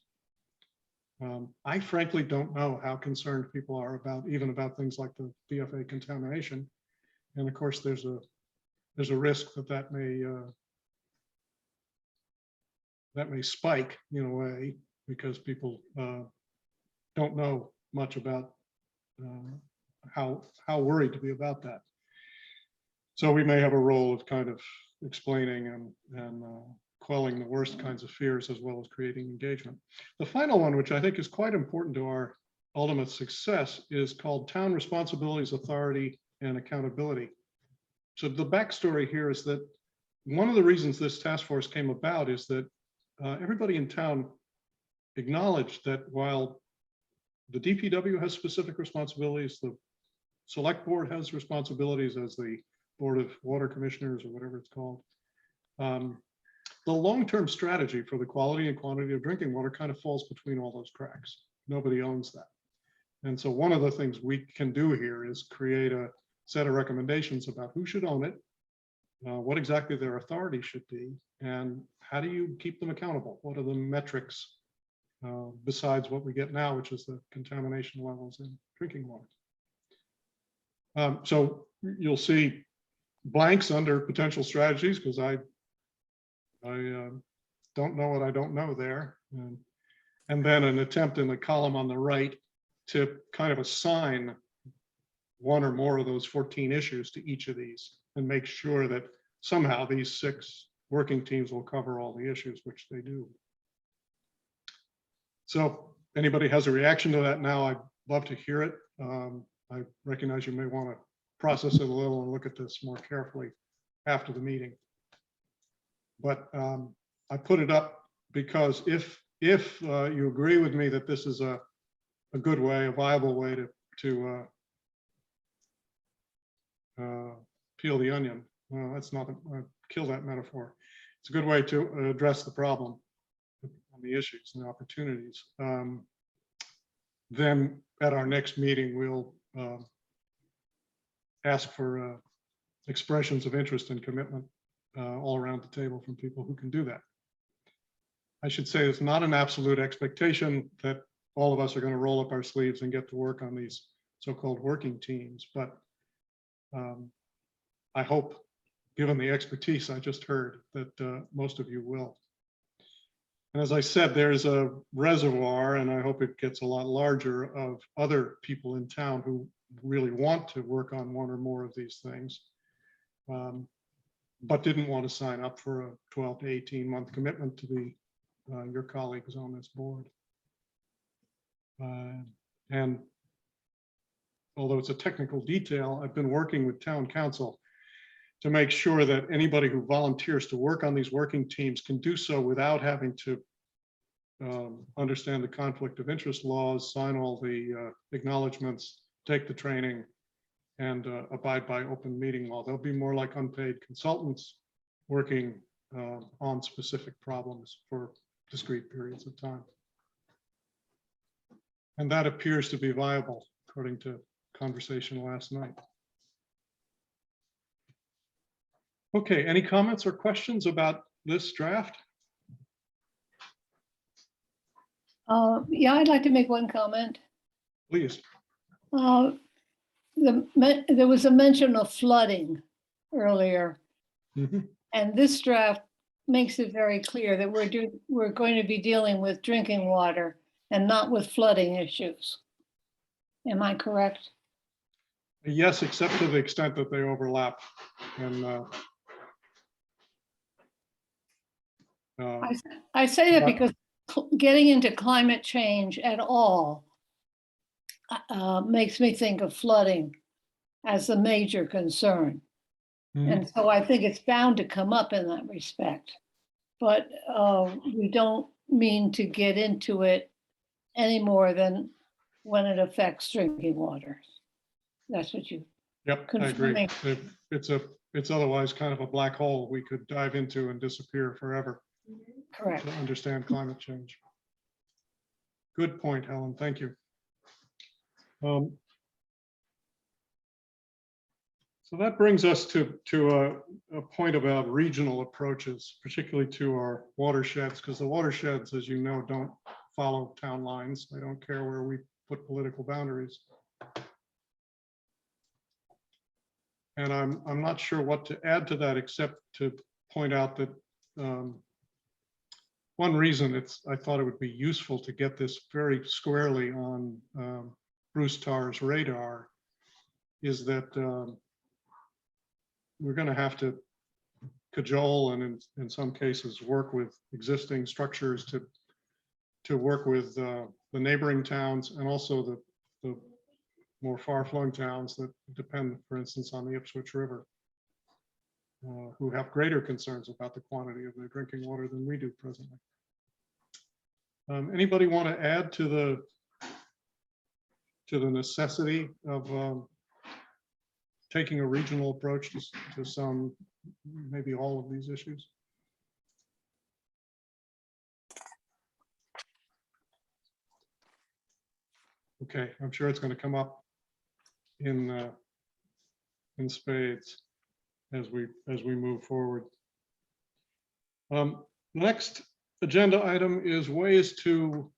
I frankly don't know how concerned people are even about things like the PFA contamination. And of course, there's a risk that may spike in a way because people don't know much about how worried to be about that. So we may have a role of kind of explaining and quelling the worst kinds of fears as well as creating engagement. The final one, which I think is quite important to our ultimate success, is called Town Responsibilities, Authority, and Accountability. So the backstory here is that one of the reasons this task force came about is that everybody in town acknowledged that while the DPW has specific responsibilities, the select board has responsibilities as the Board of Water Commissioners or whatever it's called. The long-term strategy for the quality and quantity of drinking water kind of falls between all those cracks. Nobody owns that. And so one of the things we can do here is create a set of recommendations about who should own it, what exactly their authority should be, and how do you keep them accountable? What are the metrics besides what we get now, which is the contamination levels in drinking water? So you'll see blanks under potential strategies because I don't know what I don't know there. And then an attempt in the column on the right to kind of assign one or more of those 14 issues to each of these and make sure that somehow these 6 working teams will cover all the issues, which they do. So anybody has a reaction to that now, I'd love to hear it. I recognize you may want to process it a little and look at this more carefully after the meeting. But I put it up because if you agree with me that this is a good way, a viable way to peel the onion. Well, that's not kill that metaphor. It's a good way to address the problem and the issues and the opportunities. Then at our next meeting, we'll ask for expressions of interest and commitment all around the table from people who can do that. I should say it's not an absolute expectation that all of us are going to roll up our sleeves and get to work on these so-called working teams, but I hope, given the expertise I just heard, that most of you will. And as I said, there's a reservoir, and I hope it gets a lot larger, of other people in town who really want to work on one or more of these things, but didn't want to sign up for a 12 to 18 month commitment to be your colleagues on this board. And although it's a technical detail, I've been working with town council to make sure that anybody who volunteers to work on these working teams can do so without having to understand the conflict of interest laws, sign all the acknowledgements, take the training, and abide by open meeting law. They'll be more like unpaid consultants working on specific problems for discrete periods of time. And that appears to be viable, according to conversation last night. Okay, any comments or questions about this draft? Yeah, I'd like to make one comment. Please. There was a mention of flooding earlier, and this draft makes it very clear that we're going to be dealing with drinking water and not with flooding issues. Am I correct? Yes, except to the extent that they overlap. And I say that because getting into climate change at all makes me think of flooding as a major concern. And so I think it's bound to come up in that respect. But we don't mean to get into it any more than when it affects drinking water. That's what you. Yep, I agree. It's otherwise kind of a black hole we could dive into and disappear forever. Correct. To understand climate change. Good point, Helen. Thank you. So that brings us to a point about regional approaches, particularly to our watersheds, because the watersheds, as you know, don't follow town lines. They don't care where we put political boundaries. And I'm not sure what to add to that, except to point out that one reason I thought it would be useful to get this very squarely on Bruce Tarr's radar is that we're going to have to cajole and in some cases work with existing structures to work with the neighboring towns and also the more far-flung towns that depend, for instance, on the Ipswich River, who have greater concerns about the quantity of their drinking water than we do presently. Anybody want to add to the necessity of taking a regional approach to some, maybe all of these issues? Okay, I'm sure it's going to come up in spades as we move forward. Next agenda item is ways to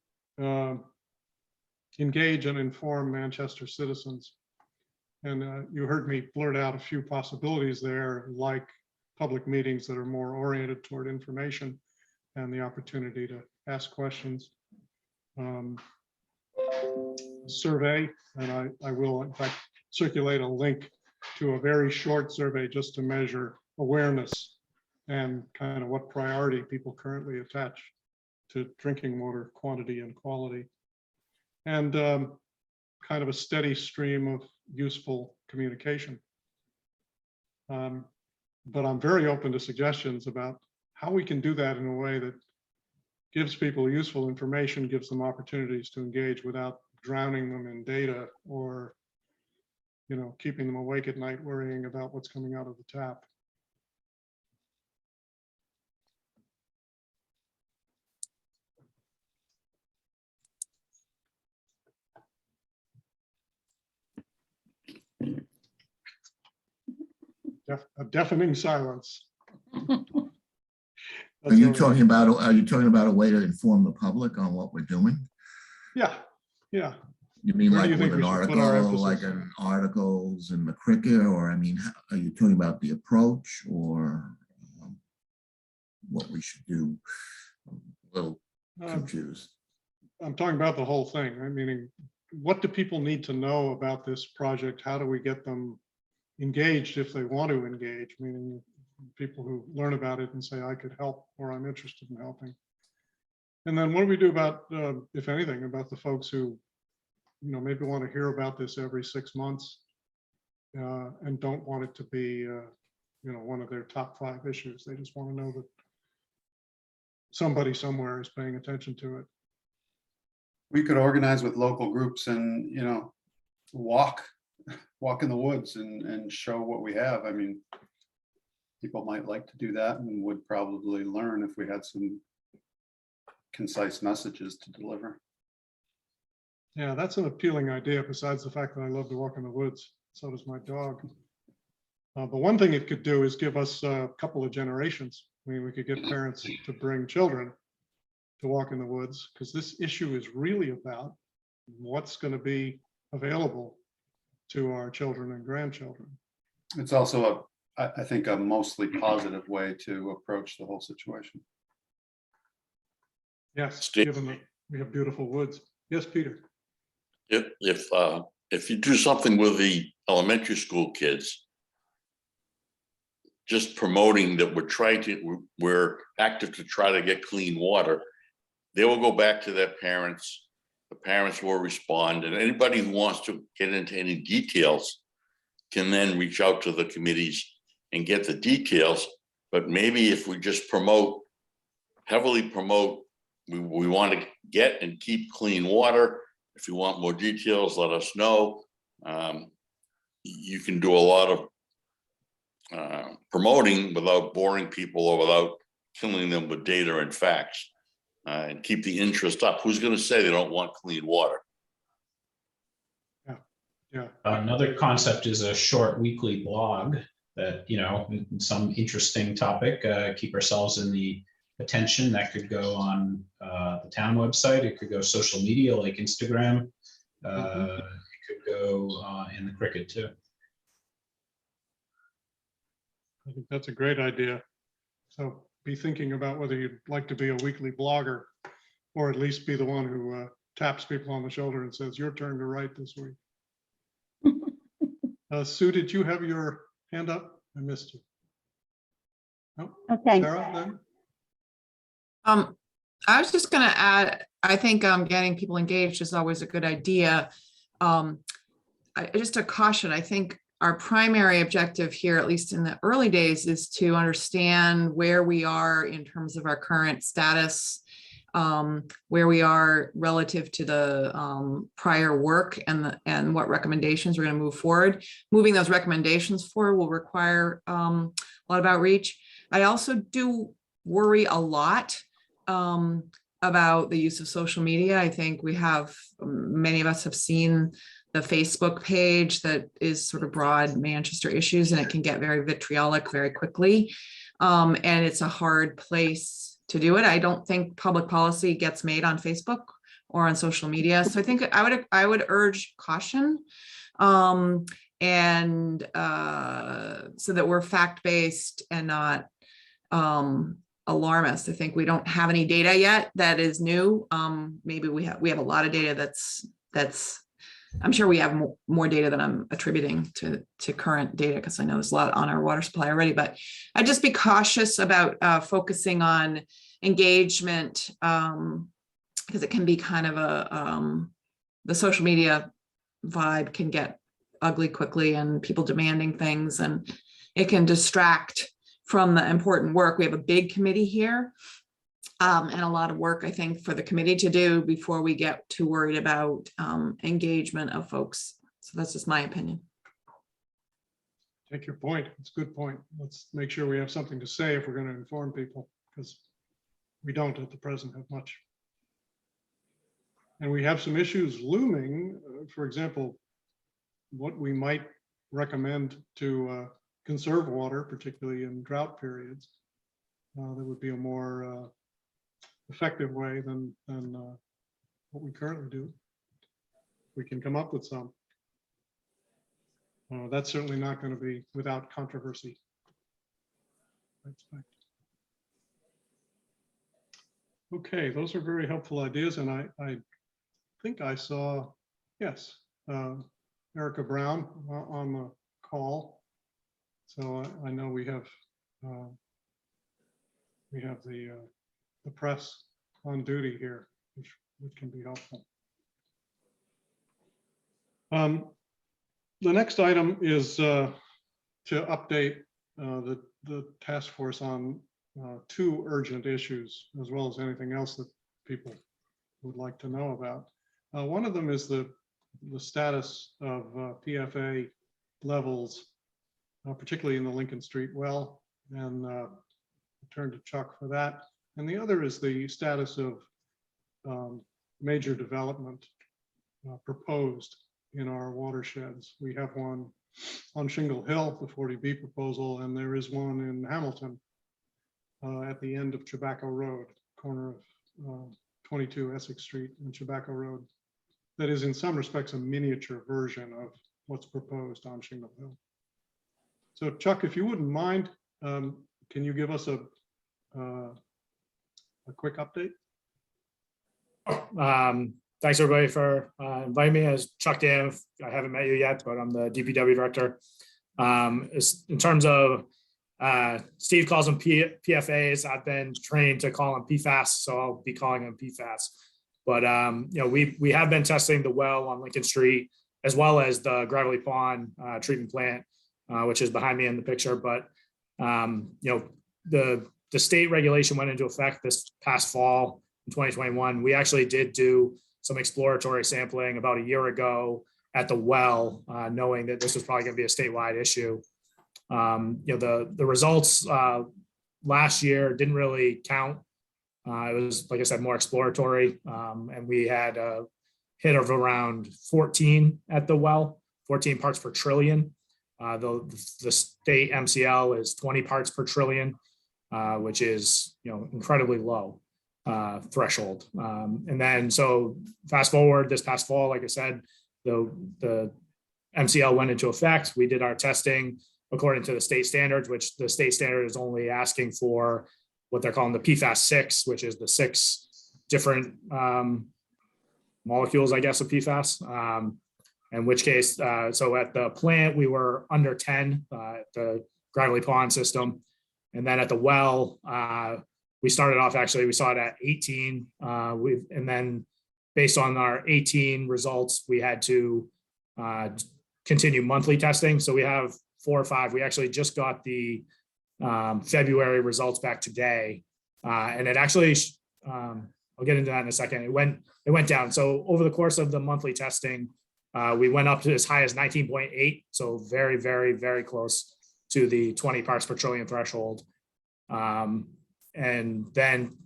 engage and inform Manchester citizens. And you heard me blurt out a few possibilities there, like public meetings that are more oriented toward information and the opportunity to ask questions. Survey, and I will in fact circulate a link to a very short survey just to measure awareness and kind of what priority people currently attach to drinking water quantity and quality, and kind of a steady stream of useful communication. But I'm very open to suggestions about how we can do that in a way that gives people useful information, gives them opportunities to engage without drowning them in data or, you know, keeping them awake at night worrying about what's coming out of the tap. A deafening silence. Are you talking about a way to inform the public on what we're doing? Yeah, yeah. You mean Where do like you think with an we should put our article, like emphasis? an articles in the Cricket, or I mean, are you talking about the approach or what we should do? I'm a little confused. I'm talking about the whole thing. I mean, what do people need to know about this project? How do we get them engaged if they want to engage? Meaning people who learn about it and say, I could help, or I'm interested in helping. And then what do we do about, if anything, about the folks who, you know, maybe want to hear about this every 6 months and don't want it to be, you know, one of their top 5 issues. They just want to know that somebody somewhere is paying attention to it. We could organize with local groups and, you know, walk in the woods and show what we have. I mean, people might like to do that and would probably learn if we had some concise messages to deliver. Yeah, that's an appealing idea, besides the fact that I love to walk in the woods. So does my dog. But one thing it could do is give us a couple of generations. I mean, we could get parents to bring children to walk in the woods, because this issue is really about what's going to be available to our children and grandchildren. It's also I think a mostly positive way to approach the whole situation. Yes, given that we have beautiful woods. Yes, Peter. If you do something with the elementary school kids, just promoting that we're active to try to get clean water, they will go back to their parents. The parents will respond, and anybody who wants to get into any details can then reach out to the committees and get the details. But maybe if we just heavily promote, we want to get and keep clean water. If you want more details, let us know. You can do a lot of promoting without boring people or without killing them with data and facts, and keep the interest up. Who's going to say they don't want clean water? Yeah. Another concept is a short weekly blog that, you know, some interesting topic, keep ourselves in the attention. That could go on the town website. It could go social media like Instagram. It could go in the Cricket too. I think that's a great idea. So be thinking about whether you'd like to be a weekly blogger, or at least be the one who taps people on the shoulder and says, your turn to write this week. Sue, did you have your hand up? I missed you. No? Okay. Sarah, then? I was just gonna add, I think getting people engaged is always a good idea. Just a caution, I think our primary objective here, at least in the early days, is to understand where we are in terms of our current status, where we are relative to the prior work and what recommendations we're going to move forward. Moving those recommendations forward will require a lot of outreach. I also do worry a lot about the use of social media. I think we have, many of us have seen the Facebook page that is sort of broad Manchester issues, and it can get very vitriolic very quickly. And it's a hard place to do it. I don't think public policy gets made on Facebook or on social media. So I think I would urge caution, so that we're fact-based and not alarmist. I think we don't have any data yet that is new. Maybe we have a lot of data that's I'm sure we have more data than I'm attributing to current data, because I know there's a lot on our water supply already, but I'd just be cautious about focusing on engagement, because it can be kind of the social media vibe can get ugly quickly, and people demanding things, and it can distract from the important work. We have a big committee here, and a lot of work, I think, for the committee to do before we get too worried about engagement of folks. So that's just my opinion. Take your point. It's a good point. Let's make sure we have something to say if we're going to inform people, because we don't at the present have much. And we have some issues looming. For example, what we might recommend to conserve water, particularly in drought periods. There would be a more effective way than what we currently do. We can come up with some. That's certainly not going to be without controversy. I expect. Okay, those are very helpful ideas, and I think I saw, yes, Erica Brown on the call. So I know we have the press on duty here, which can be helpful. The next item is to update the task force on two urgent issues, as well as anything else that people would like to know about. One of them is the status of PFA levels, particularly in the Lincoln Street well, and I'll turn to Chuck for that. And the other is the status of major development proposed in our watersheds. We have one on Shingle Hill, the 40B proposal, and there is one in Hamilton at the end of Tobacco Road, corner of 22 Essex Street and Tobacco Road. That is in some respects a miniature version of what's proposed on Shingle Hill. So Chuck, if you wouldn't mind, can you give us a quick update? Thanks everybody for inviting me. As Chuck Dan, I haven't met you yet, but I'm the DPW director. In terms of Steve calls them PFAs, I've been trained to call them PFAS, so I'll be calling them PFAS. But we have been testing the well on Lincoln Street, as well as the Gravelly Pond treatment plant, which is behind me in the picture. But the state regulation went into effect this past fall in 2021. We actually did do some exploratory sampling about a year ago at the well, knowing that this was probably going to be a statewide issue. The results last year didn't really count. It was, like I said, more exploratory, and we had a hit of around 14 at the well, 14 parts per trillion. The state MCL is 20 parts per trillion, which is incredibly low threshold. And then so fast forward this past fall, like I said, the MCL went into effect. We did our testing according to the state standards, which the state standard is only asking for what they're calling the PFAS 6, which is the 6 different molecules, I guess, of PFAS. In which case, so at the plant, we were under 10. At the gravelly pond system. And then at the well, we started off, actually, we saw it at 18. And then based on our 18 results, we had to continue monthly testing. So we have 4 or 5. We actually just got the February results back today. And it actually, I'll get into that in a second. It went down. So over the course of the monthly testing, we went up to as high as 19.8. So very, very, very close to the 20 parts per trillion threshold. And then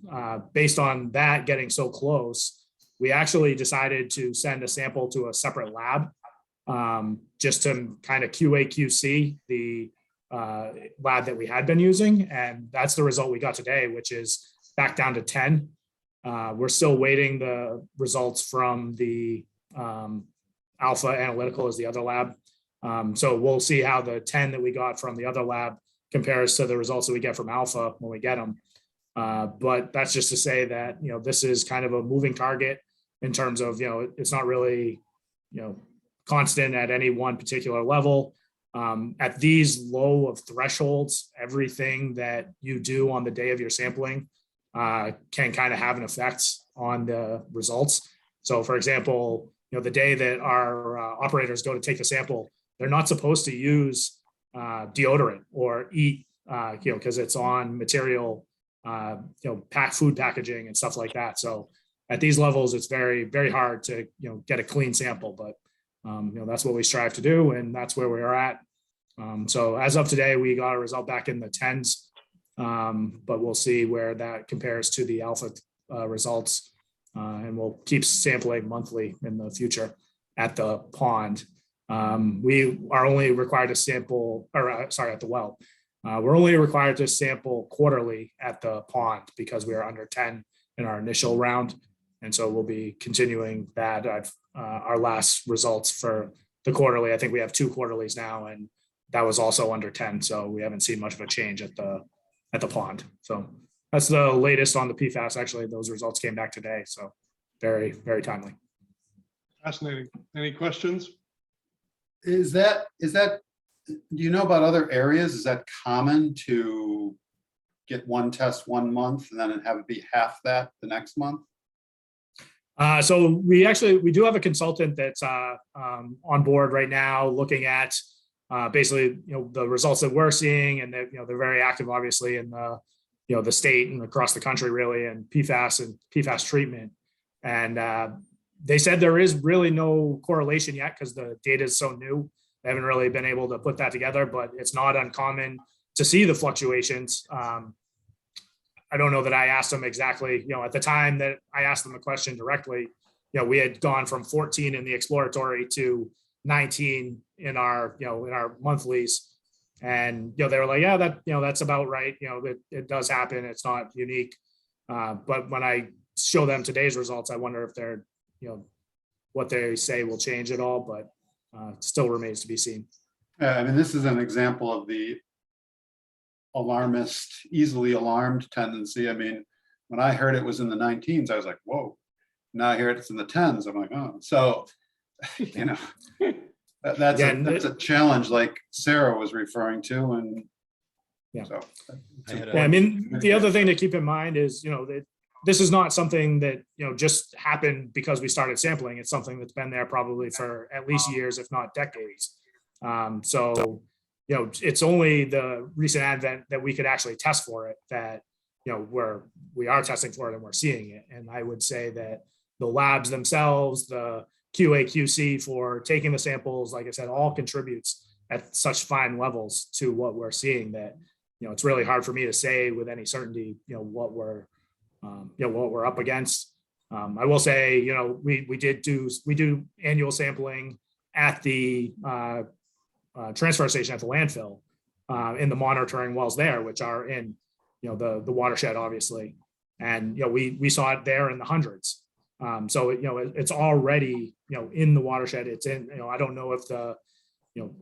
based on that getting so close, we actually decided to send a sample to a separate lab just to kind of QA/QC the lab that we had been using. And that's the result we got today, which is back down to 10. We're still waiting the results from the Alpha Analytical is the other lab. So we'll see how the 10 that we got from the other lab compares to the results that we get from Alpha when we get them. But that's just to say that, this is kind of a moving target in terms of, it's not really, constant at any one particular level. At these low of thresholds, everything that you do on the day of your sampling can kind of have an effect on the results. So for example, the day that our operators go to take the sample, they're not supposed to use deodorant or eat, because it's on material, food packaging and stuff like that. So at these levels, it's very, very hard to, get a clean sample, but that's what we strive to do, and that's where we are at. So as of today, we got a result back in the 10s, but we'll see where that compares to the Alpha results, and we'll keep sampling monthly in the future at the pond. We are only required to sample, at the well. We're only required to sample quarterly at the pond because we are under 10 in our initial round. And so we'll be continuing that. Our last results for the quarterly, I think we have 2 quarterlies now, and that was also under 10. So we haven't seen much of a change at the pond. So that's the latest on the PFAS. Actually, those results came back today. So very, very timely. Fascinating. Any questions? Is that, do you know about other areas? Is that common to get one test 1 month and then have it be half that the next month? So we do have a consultant that's on board right now looking at basically, the results that we're seeing, and that, they're very active, obviously, in the state and across the country, really, and PFAS treatment. And they said there is really no correlation yet because the data is so new. They haven't really been able to put that together, but it's not uncommon to see the fluctuations. I don't know that I asked them exactly, at the time that I asked them the question directly, we had gone from 14 in the exploratory to 19 in our monthlies. And, they were like, yeah, that's about right. It does happen. It's not unique. But when I show them today's results, I wonder if they're, what they say will change at all, but still remains to be seen. I mean, this is an example of the alarmist, easily alarmed tendency. I mean, when I heard it was in the 19s, I was like, whoa. Now I hear it's in the 10s. I'm like, oh. So, that's a challenge like Sarah was referring to. And yeah, so I mean, the other thing to keep in mind is, that this is not something that, just happened because we started sampling. It's something that's been there probably for at least years, if not decades. So, it's only the recent advent that we could actually test for it that, we are testing for it and we're seeing it. And I would say that the labs themselves, the QA/QC for taking the samples, like I said, all contributes at such fine levels to what we're seeing that, it's really hard for me to say with any certainty, what we're up against. I will say, we do annual sampling at the transfer station at the landfill in the monitoring wells there, which are in, the watershed, obviously. And, we saw it there in the hundreds. So, it's already, in the watershed. It's in, I don't know if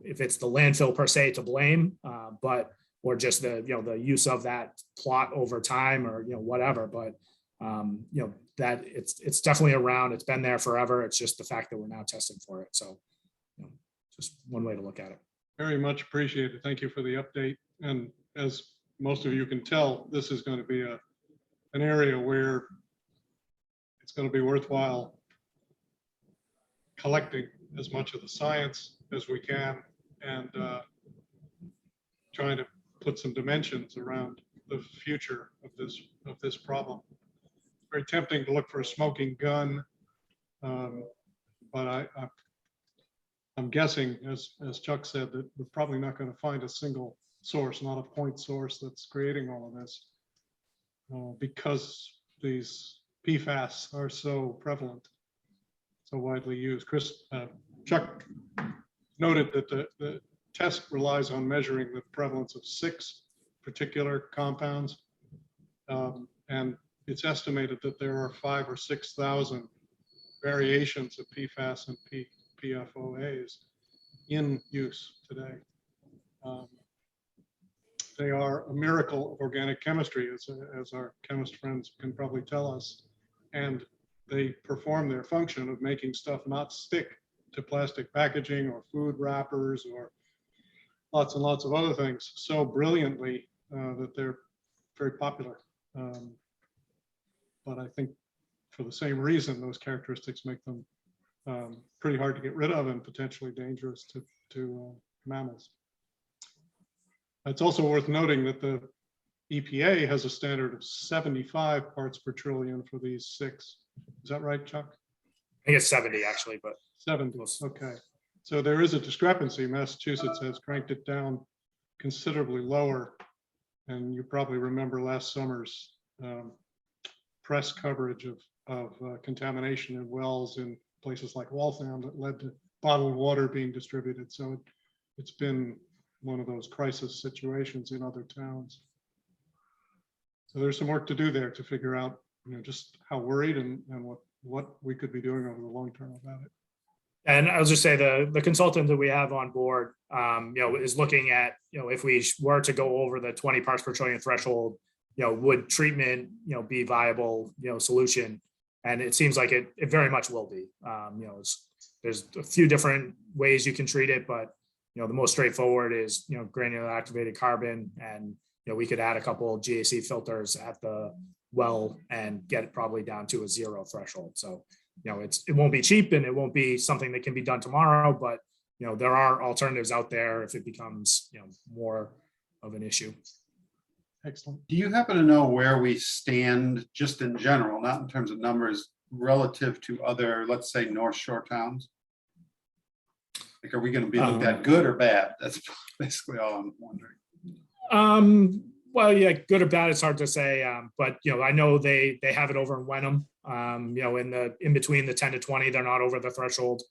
if it's the landfill per se to blame, but, or just the use of that plot over time or, whatever, but, that it's definitely around. It's been there forever. It's just the fact that we're now testing for it. So, just one way to look at it. Very much appreciated. Thank you for the update. And as most of you can tell, this is going to be an area where it's going to be worthwhile collecting as much of the science as we can and trying to put some dimensions around the future of this problem. Very tempting to look for a smoking gun, but I'm guessing, as Chuck said, that we're probably not going to find a single source, not a point source that's creating all of this, because these PFAS are so prevalent, so widely used. Chuck noted that the test relies on measuring the prevalence of 6 particular compounds, and it's estimated that there are 5,000 or 6,000 variations of PFAS and PFOAs in use today. They are a miracle of organic chemistry, as our chemist friends can probably tell us, and they perform their function of making stuff not stick to plastic packaging or food wrappers or lots and lots of other things so brilliantly that they're very popular. But I think for the same reason, those characteristics make them pretty hard to get rid of and potentially dangerous to mammals. It's also worth noting that the EPA has a standard of 75 parts per trillion for these 6. Is that right, Chuck? I think it's 70 actually, but 70, okay. So there is a discrepancy. Massachusetts has cranked it down considerably lower. And you probably remember last summer's press coverage of contamination in wells in places like Waltham that led to bottled water being distributed. So it's been one of those crisis situations in other towns. So there's some work to do there to figure out, just how worried and what we could be doing over the long term about it. And I'll just say the consultant that we have on board, is looking at, if we were to go over the 20 parts per trillion threshold, would treatment, be viable, solution? And it seems like it very much will be. There's a few different ways you can treat it, but the most straightforward is granular activated carbon, and we could add a couple of GAC filters at the well and get it probably down to a 0 threshold. So it won't be cheap and it won't be something that can be done tomorrow, but there are alternatives out there if it becomes more of an issue. Excellent. Do you happen to know where we stand just in general, not in terms of numbers, relative to other, let's say, North Shore towns? Like, are we going to be looked at good or bad? That's basically all I'm wondering. Well, yeah, good or bad, it's hard to say. But I know they have it over in Wenham. In between the 10 to 20, they're not over the threshold.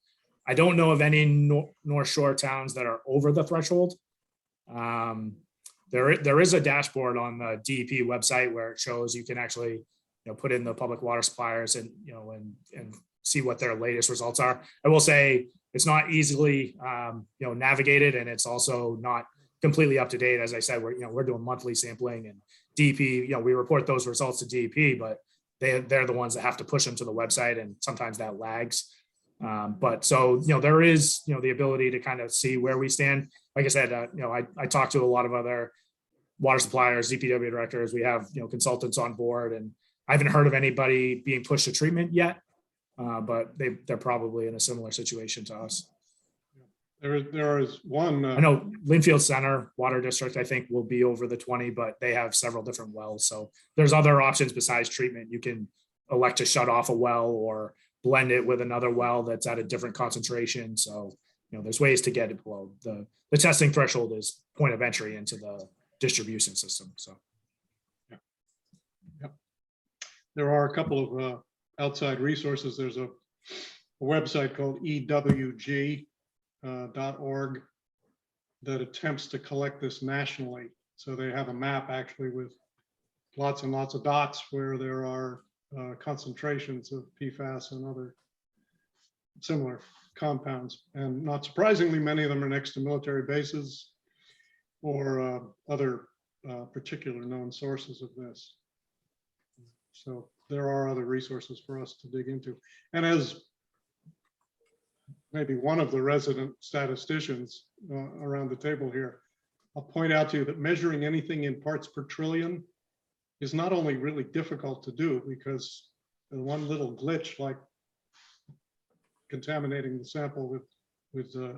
I don't know of any North Shore towns that are over the threshold. There is a dashboard on the DEP website where it shows you can actually put in the public water suppliers and and see what their latest results are. I will say it's not easily navigated, and it's also not completely up to date. As I said, we're doing monthly sampling, and DEP, we report those results to DEP, but they're the ones that have to push them to the website, and sometimes that lags. But so there is the ability to kind of see where we stand. Like I said, I talked to a lot of other water suppliers, DPW directors. We have consultants on board, and I haven't heard of anybody being pushed to treatment yet. But they're probably in a similar situation to us. There is one. I know Linfield Center Water District, I think, will be over the 20, but they have several different wells. So there's other options besides treatment. You can elect to shut off a well or blend it with another well that's at a different concentration. So there's ways to get it below. The testing threshold is point of entry into the distribution system. So yeah. There are a couple of outside resources. There's a website called EWG.org that attempts to collect this nationally. So they have a map actually with lots and lots of dots where there are concentrations of PFAS and other similar compounds. And not surprisingly, many of them are next to military bases or other particular known sources of this. So there are other resources for us to dig into. And as maybe one of the resident statisticians around the table here, I'll point out to you that measuring anything in parts per trillion is not only really difficult to do, because the one little glitch like contaminating the sample with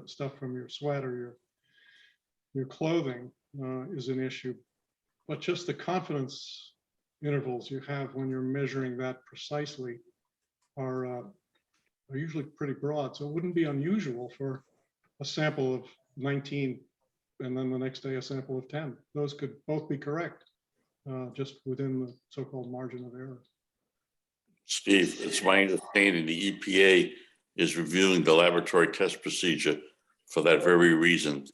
stuff from your sweat or your clothing is an issue, but just the confidence intervals you have when you're measuring that precisely are usually pretty broad. So it wouldn't be unusual for a sample of 19 and then the next day a sample of 10. Those could both be correct, just within the so-called margin of error. Steve, it's my understanding the EPA is reviewing the laboratory test procedure for that very reason.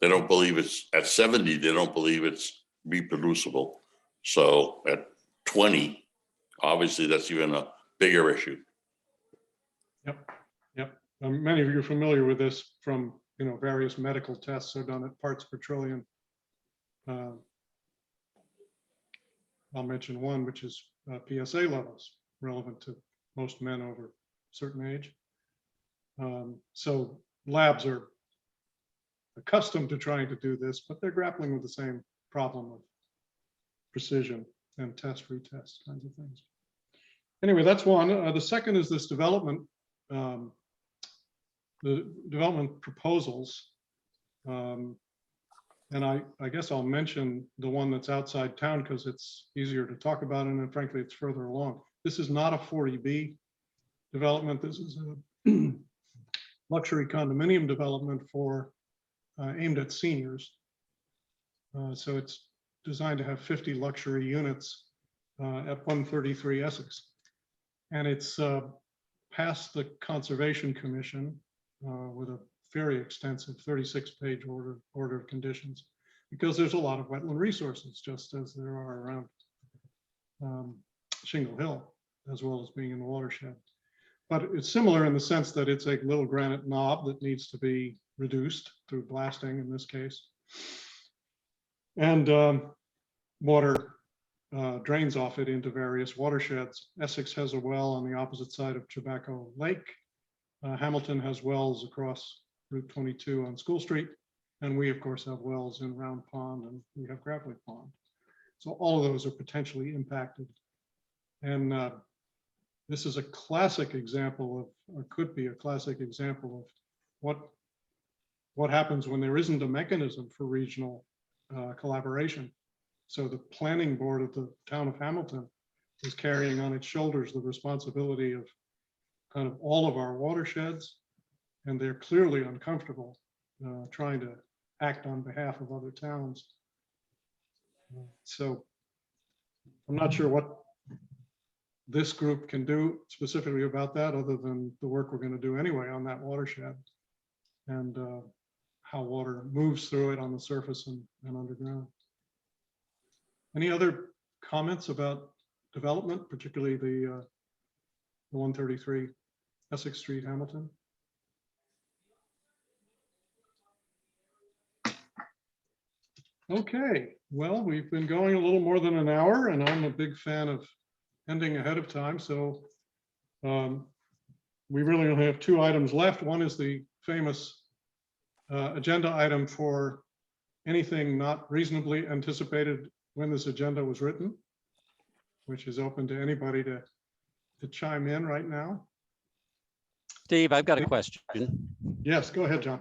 They don't believe it's at 70, they don't believe it's reproducible. So at 20, obviously that's even a bigger issue. Yep. Many of you are familiar with this from, various medical tests are done at parts per trillion. I'll mention one, which is PSA levels, relevant to most men over a certain age. So labs are accustomed to trying to do this, but they're grappling with the same problem of precision and test, retest kinds of things. Anyway, that's one. The second is this development, the development proposals. And I guess I'll mention the one that's outside town because it's easier to talk about, and then frankly, it's further along. This is not a 40B development. This is a luxury condominium development aimed at seniors. So it's designed to have 50 luxury units at 133 Essex. And it's passed the Conservation Commission with a very extensive 36-page order of conditions, because there's a lot of wetland resources, just as there are around Shingle Hill, as well as being in the watershed. But it's similar in the sense that it's a little granite knob that needs to be reduced through blasting in this case. And water drains off it into various watersheds. Essex has a well on the opposite side of Tobacco Lake. Hamilton has wells across Route 22 on School Street. And we, of course, have wells in Round Pond, and we have Gravelly Pond. So all of those are potentially impacted. And this is a classic example of, or could be a classic example of what happens when there isn't a mechanism for regional collaboration. So the planning board of the town of Hamilton is carrying on its shoulders the responsibility of kind of all of our watersheds, and they're clearly uncomfortable trying to act on behalf of other towns. So I'm not sure what this group can do specifically about that, other than the work we're going to do anyway on that watershed and how water moves through it on the surface and underground. Any other comments about development, particularly the 133 Essex Street, Hamilton? Okay, well, we've been going a little more than an hour, and I'm a big fan of ending ahead of time. So we really only have two items left. One is the famous agenda item for anything not reasonably anticipated when this agenda was written, which is open to anybody to chime in right now. Steve, I've got a question. Yes, go ahead, John.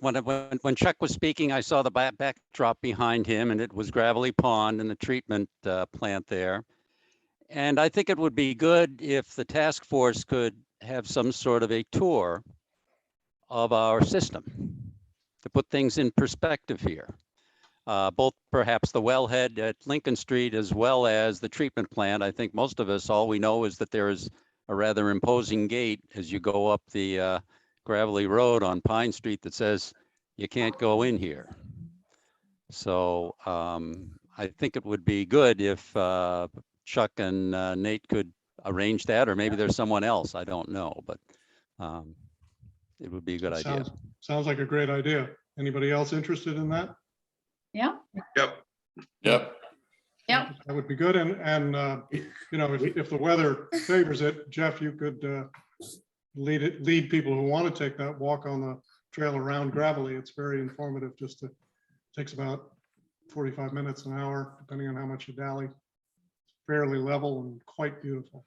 When Chuck was speaking, I saw the backdrop behind him, and it was Gravelly Pond and the treatment plant there. And I think it would be good if the task force could have some sort of a tour of our system to put things in perspective here. Both perhaps the wellhead at Lincoln Street as well as the treatment plant. I think most of us, all we know is that there is a rather imposing gate as you go up the gravelly road on Pine Street that says you can't go in here. So I think it would be good if Chuck and Nate could arrange that, or maybe there's someone else, I don't know, but it would be a good idea. Sounds like a great idea. Anybody else interested in that? Yeah. Yep. Yep. Yep. That would be good. And you know, if the weather favors it, Jeff, you could lead people who want to take that walk on the trail around Gravelly. It's very informative. Takes about 45 minutes, an hour, depending on how much you dally. Fairly level and quite beautiful.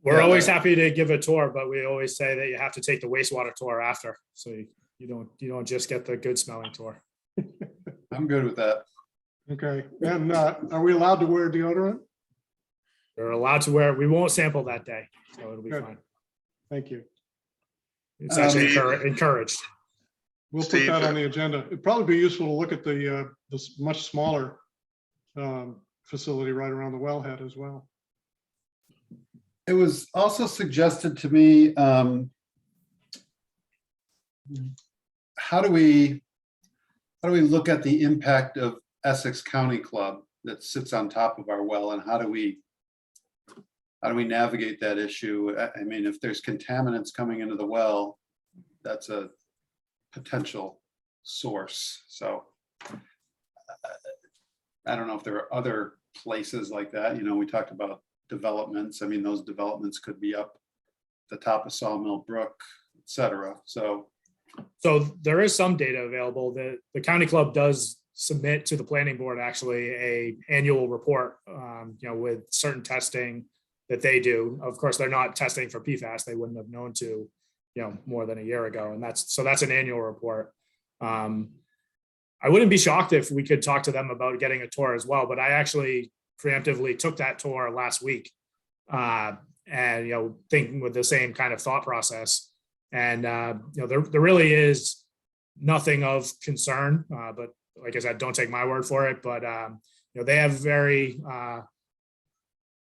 We're always happy to give a tour, but we always say that you have to take the wastewater tour after. So you don't just get the good smelling tour. I'm good with that. Okay. And are we allowed to wear deodorant? We're allowed to wear, we won't sample that day, so it'll be Good. fine. Thank you. It's actually encouraged. We'll put Steve, that on the agenda. It'd probably be useful to look at the much smaller facility right around the wellhead as well. It was also suggested to me, how do we look at the impact of Essex County Club that sits on top of our well, and how do we navigate that issue? I mean, if there's contaminants coming into the well, that's a potential source. So I don't know if there are other places like that. You know, we talked about developments. I mean, those developments could be up the top of Sawmill Brook, et cetera. So there is some data available. The county club does submit to the planning board actually a annual report, with certain testing that they do. Of course, they're not testing for PFAS. They wouldn't have known to, more than a year ago. And that's an annual report. I wouldn't be shocked if we could talk to them about getting a tour as well, but I actually preemptively took that tour last week, and thinking with the same kind of thought process. And there really is nothing of concern, but like I said, don't take my word for it. But they have very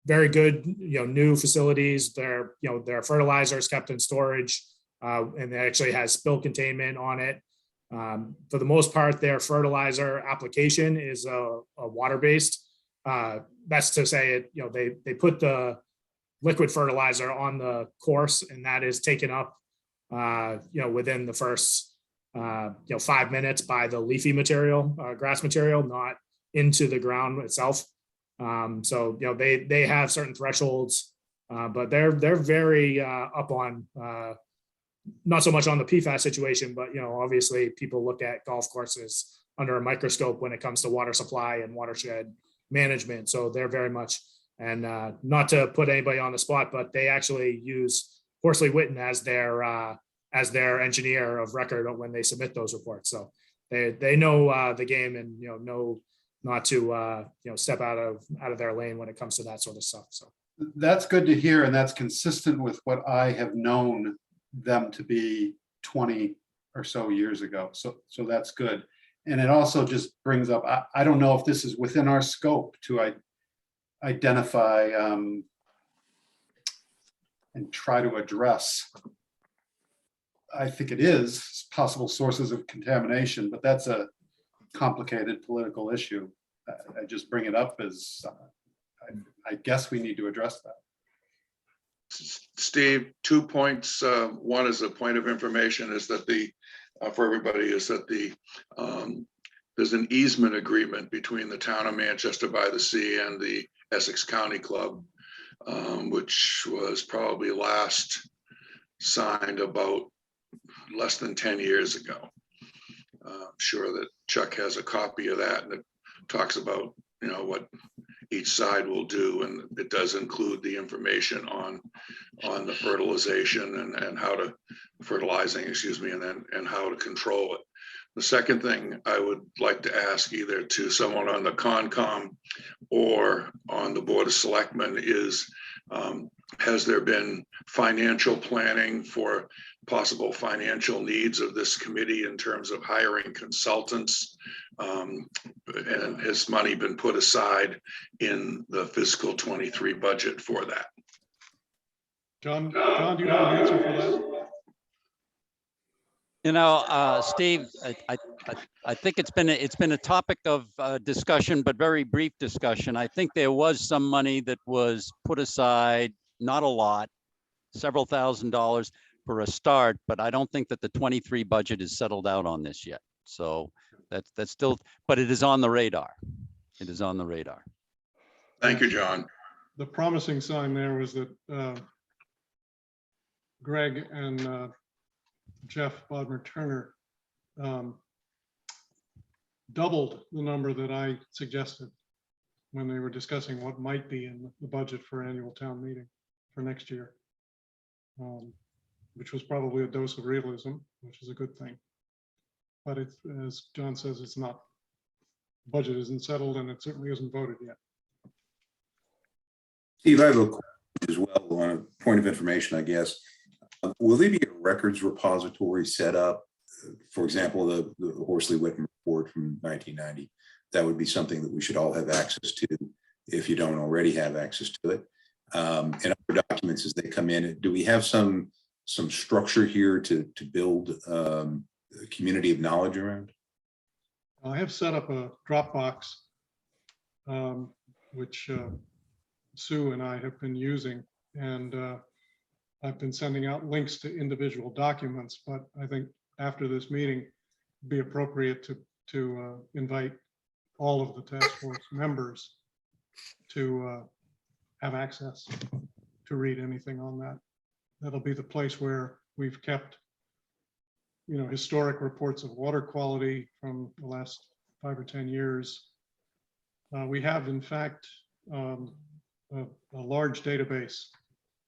good new facilities. Their fertilizer is kept in storage, and it actually has spill containment on it. For the most part, their fertilizer application is a water-based. That's to say they put the liquid fertilizer on the course, and that is taken up within the first 5 minutes by the leafy material, grass material, not into the ground itself. So they have certain thresholds, but they're very up on not so much on the PFAS situation, but obviously people look at golf courses under a microscope when it comes to water supply and watershed management. So they're very much, and not to put anybody on the spot, but they actually use Horsley Witten as their engineer of record when they submit those reports. So they know the game, and know not to step out of their lane when it comes to that sort of stuff. So that's good to hear, and that's consistent with what I have known them to be 20 or so years ago. So that's good. And it also just brings up, I don't know if this is within our scope to identify and try to address. I think it is possible sources of contamination, but that's a complicated political issue. I just bring it up as I guess we need to address that. Steve, 2 points. One is a point of information is that for everybody is that there's an easement agreement between the town of Manchester by the Sea and the Essex County Club, which was probably last signed about less than 10 years ago. I'm sure that Chuck has a copy of that, and it talks about what each side will do, and it does include the information on the fertilization and how to fertilizing, and how to control it. The second thing I would like to ask either to someone on the Concom or on the Board of Selectmen is, has there been financial planning for possible financial needs of this committee in terms of hiring consultants? And has money been put aside in the fiscal 23 budget for that? John, do you have an answer for that? Steve, I think it's been a topic of discussion, but very brief discussion. I think there was some money that was put aside, not a lot, several $1,000s for a start, but I don't think that the 23 budget is settled out on this yet. So that's still, but it is on the radar. It is on the radar. Thank you, John. The promising sign there was that Greg and Jeff Bodmer Turner doubled the number that I suggested when they were discussing what might be in the budget for annual town meeting for next year, which was probably a dose of realism, which is a good thing. But it's, as John says, it's not, budget isn't settled and it certainly isn't voted yet. Steve, I have a question as well on a point of information, I guess. Will there be a records repository set up? For example, the Horsley Witten report from 1990. That would be something that we should all have access to if you don't already have access to it. And other documents as they come in. Do we have some structure here to build a community of knowledge around? I have set up a Dropbox, which Sue and I have been using, and I've been sending out links to individual documents, but I think after this meeting, it'd be appropriate to invite all of the task force members to have access to read anything on that. That'll be the place where we've kept, you know, historic reports of water quality from the last 5 or 10 years. We have, in fact, a large database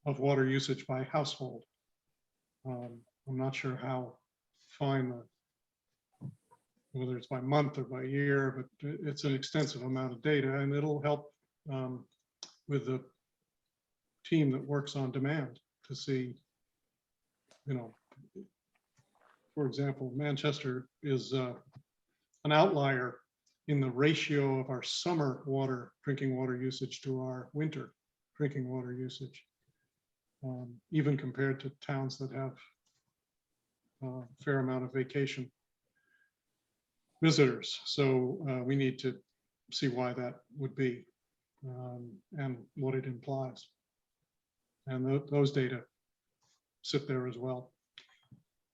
of water usage by household. I'm not sure how fine, whether it's by month or by year, but it's an extensive amount of data, and it'll help with the team that works on demand to see, you know, for example, Manchester is an outlier in the ratio of our summer drinking water usage to our winter drinking water usage, even compared to towns that have a fair amount of vacation visitors. So we need to see why that would be and what it implies. And those data sit there as well.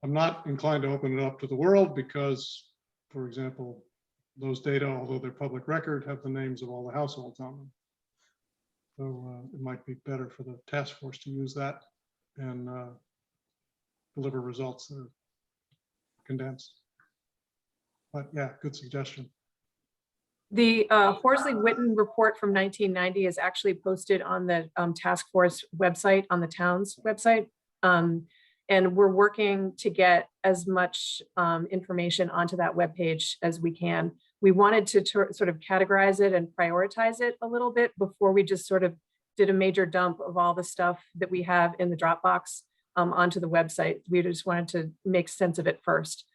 I'm not inclined to open it up to the world because, for example, those data, although they're public record, have the names of all the households on them. So it might be better for the task force to use that and deliver results that are condensed. But yeah, good suggestion. The Horsley Witten report from 1990 is actually posted on the task force website, on the town's website. And we're working to get as much information onto that webpage as we can. We wanted to sort of categorize it and prioritize it a little bit before we just sort of did a major dump of all the stuff that we have in the Dropbox onto the website. We just wanted to make sense of it first.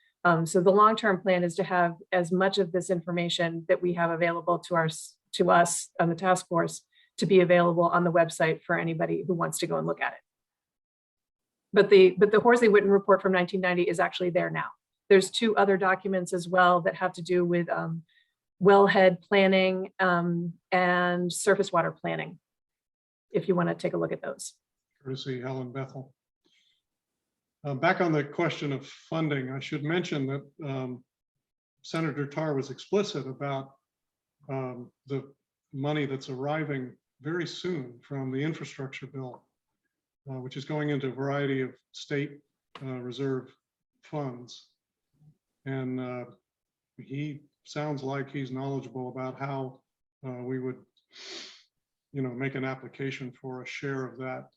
So the long-term plan is to have as much of this information that we have available to us on the task force to be available on the website for anybody who wants to go and look at it. But the Horsley Witten report from 1990 is actually there now. There's 2 other documents as well that have to do with wellhead planning and surface water planning, if you want to take a look at those. Courtesy Helen Bethel. Back on the question of funding, I should mention that Senator Tarr was explicit about the money that's arriving very soon from the infrastructure bill, which is going into a variety of state reserve funds. And he sounds like he's knowledgeable about how we would, you know, make an application for a share of that.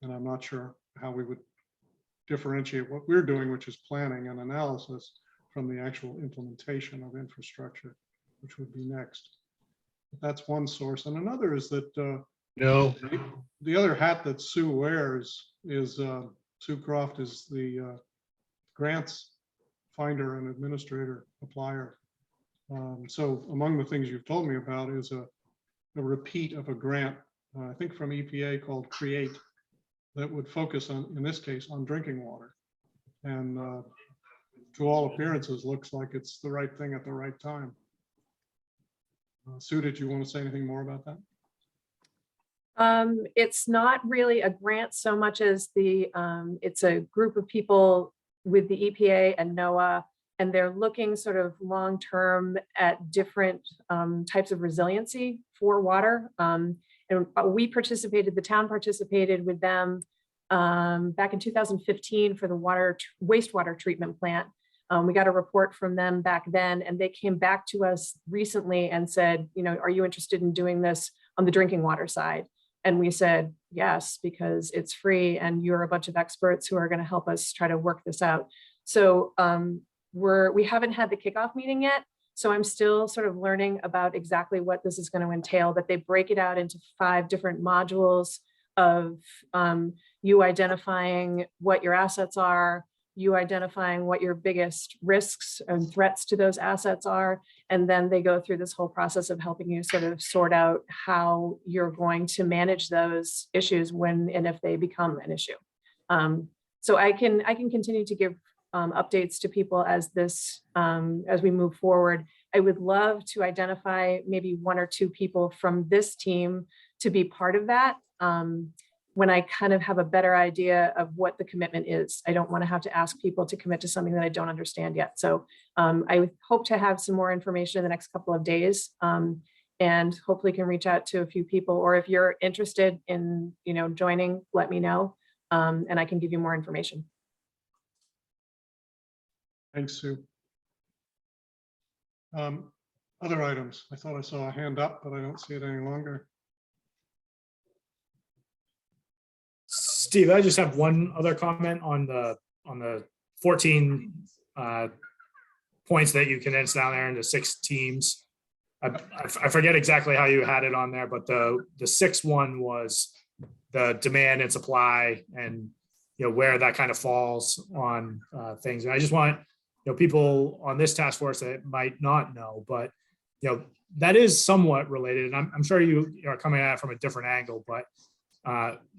And I'm not sure how we would differentiate what we're doing, which is planning and analysis, from the actual implementation of infrastructure, which would be next. But that's one source. And another is that the other hat that Sue wears is Sue Croft is the grants finder and administrator applier. So among the things you've told me about is a repeat of a grant, I think from EPA, called CREATE, that would focus on, in this case, on drinking water. And to all appearances, looks like it's the right thing at the right time. Sue, did you want to say anything more about that? It's not really a grant so much as it's a group of people with the EPA and NOAA, and they're looking sort of long-term at different types of resiliency for water. And we participated, the town participated with them back in 2015 for the wastewater treatment plant. We got a report from them back then, and they came back to us recently and said, are you interested in doing this on the drinking water side? And we said, yes, because it's free and you're a bunch of experts who are going to help us try to work this out. So we haven't had the kickoff meeting yet. So I'm still sort of learning about exactly what this is going to entail, but they break it out into 5 different modules of you identifying what your assets are, you identifying what your biggest risks and threats to those assets are. And then they go through this whole process of helping you sort of sort out how you're going to manage those issues when and if they become an issue. So I can continue to give updates to people as we move forward. I would love to identify maybe 1 or 2 people from this team to be part of that. When I kind of have a better idea of what the commitment is. I don't want to have to ask people to commit to something that I don't understand yet. So I hope to have some more information in the next couple of days, and hopefully can reach out to a few people, or if you're interested in joining, let me know, and I can give you more information. Thanks, Sue. Other items. I thought I saw a hand up, but I don't see it any longer. Steve, I just have one other comment on the 14 points that you condensed down there into 6 teams. I forget exactly how you had it on there, but the 6th one was the demand and supply, and where that kind of falls on things. And I just want people on this task force that might not know, but that is somewhat related, and I'm sure you are coming at it from a different angle, but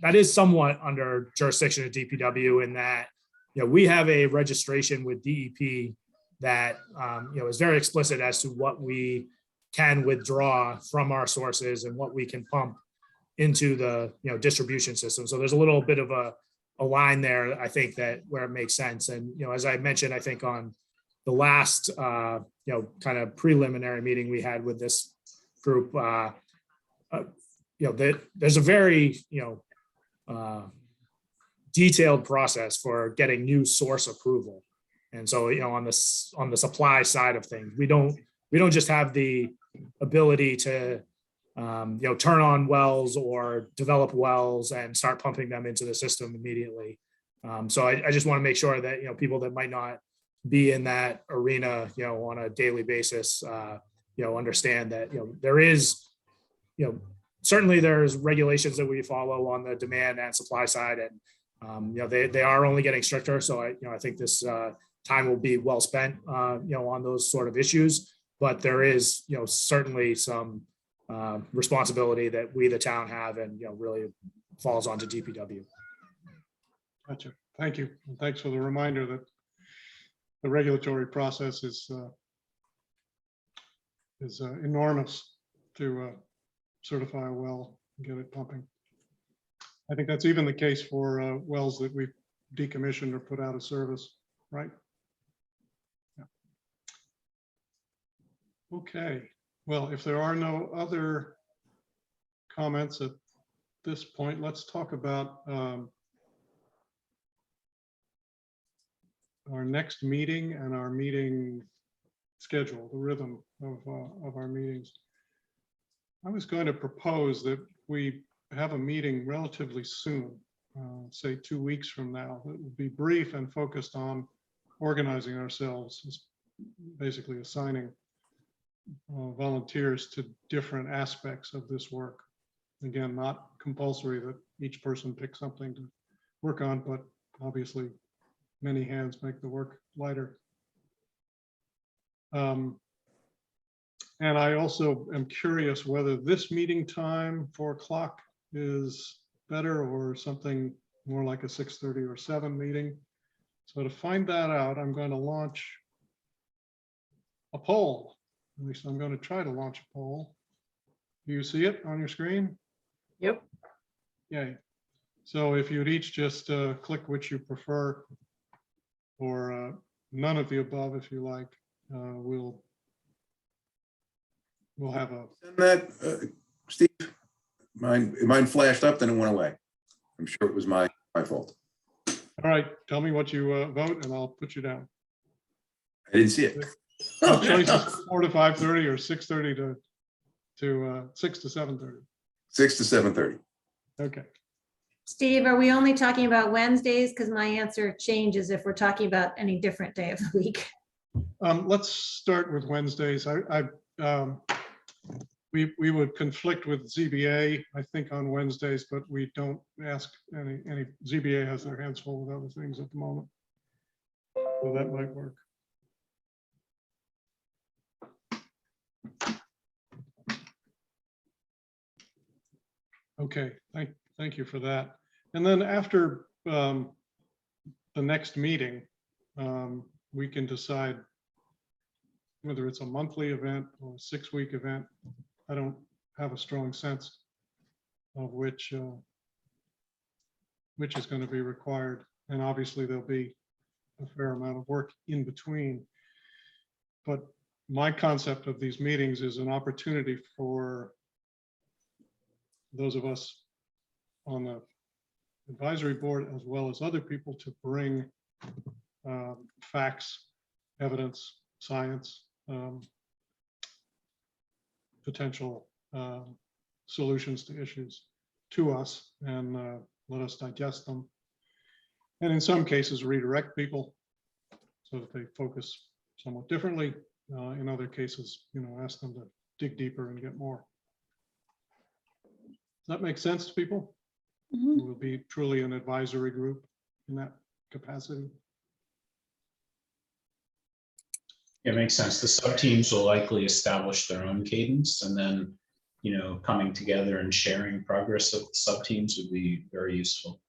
that is somewhat under jurisdiction of DPW in that, we have a registration with DEP that, is very explicit as to what we can withdraw from our sources and what we can pump into the, distribution system. So there's a little bit of a line there, I think, that where it makes sense. And, as I mentioned, I think on the last, kind of preliminary meeting we had with this group, there's a very, detailed process for getting new source approval. And so, on the supply side of things, we don't just have the ability to, turn on wells or develop wells and start pumping them into the system immediately. So I just want to make sure that, people that might not be in that arena, on a daily basis, understand that, there is, certainly there's regulations that we follow on the demand and supply side, and they are only getting stricter. So I think this time will be well spent, on those sort of issues. But there is, certainly some responsibility that we, the town, have, and really falls onto DPW. Gotcha. Thank you. And thanks for the reminder that the regulatory process is enormous to certify a well and get it pumping. I think that's even the case for wells that we've decommissioned or put out of service, right? Yeah. Okay, well, if there are no other comments at this point, let's talk about our next meeting and our meeting schedule, the rhythm of our meetings. I was going to propose that we have a meeting relatively soon, say 2 weeks from now, that will be brief and focused on organizing ourselves, basically assigning volunteers to different aspects of this work. Again, not compulsory that each person pick something to work on, but obviously many hands make the work lighter. And I also am curious whether this meeting time, 4 o'clock, is better or something more like a 6:30 or 7 meeting. So to find that out, I'm going to launch a poll. At least I'm going to try to launch a poll. Do you see it on your screen? Yep. Yay. So if you'd each just click which you prefer, or none of the above, if you like, we'll have a. Send that, Steve. Mine flashed up, then it went away. I'm sure it was my My fault. All right, tell me what you vote and I'll put you down. I didn't see it. Our choice is 4 to 5:30 or 6:30 to 6 to 7:30. 6 to 7:30. Okay. Steve, are we only talking about Wednesdays? Because my answer changes if we're talking about any different day of the week. Let's start with Wednesdays. We would conflict with ZBA, I think, on Wednesdays, but we don't ask any, ZBA has their hands full with other things at the moment. So that might work. Okay, thank you for that. And then after the next meeting, we can decide whether it's a monthly event or a 6-week event. I don't have a strong sense of which is going to be required. And obviously there'll be a fair amount of work in between. But my concept of these meetings is an opportunity for those of us on the advisory board, as well as other people, to bring facts, evidence, science, potential solutions to issues to us, and let us digest them. And in some cases, redirect people so that they focus somewhat differently. In other cases, ask them to dig deeper and get more. Does that make sense to people? We'll be truly an advisory group in that capacity. It makes sense. The sub-teams will likely establish their own cadence, and then, coming together and sharing progress of the sub-teams would be very useful.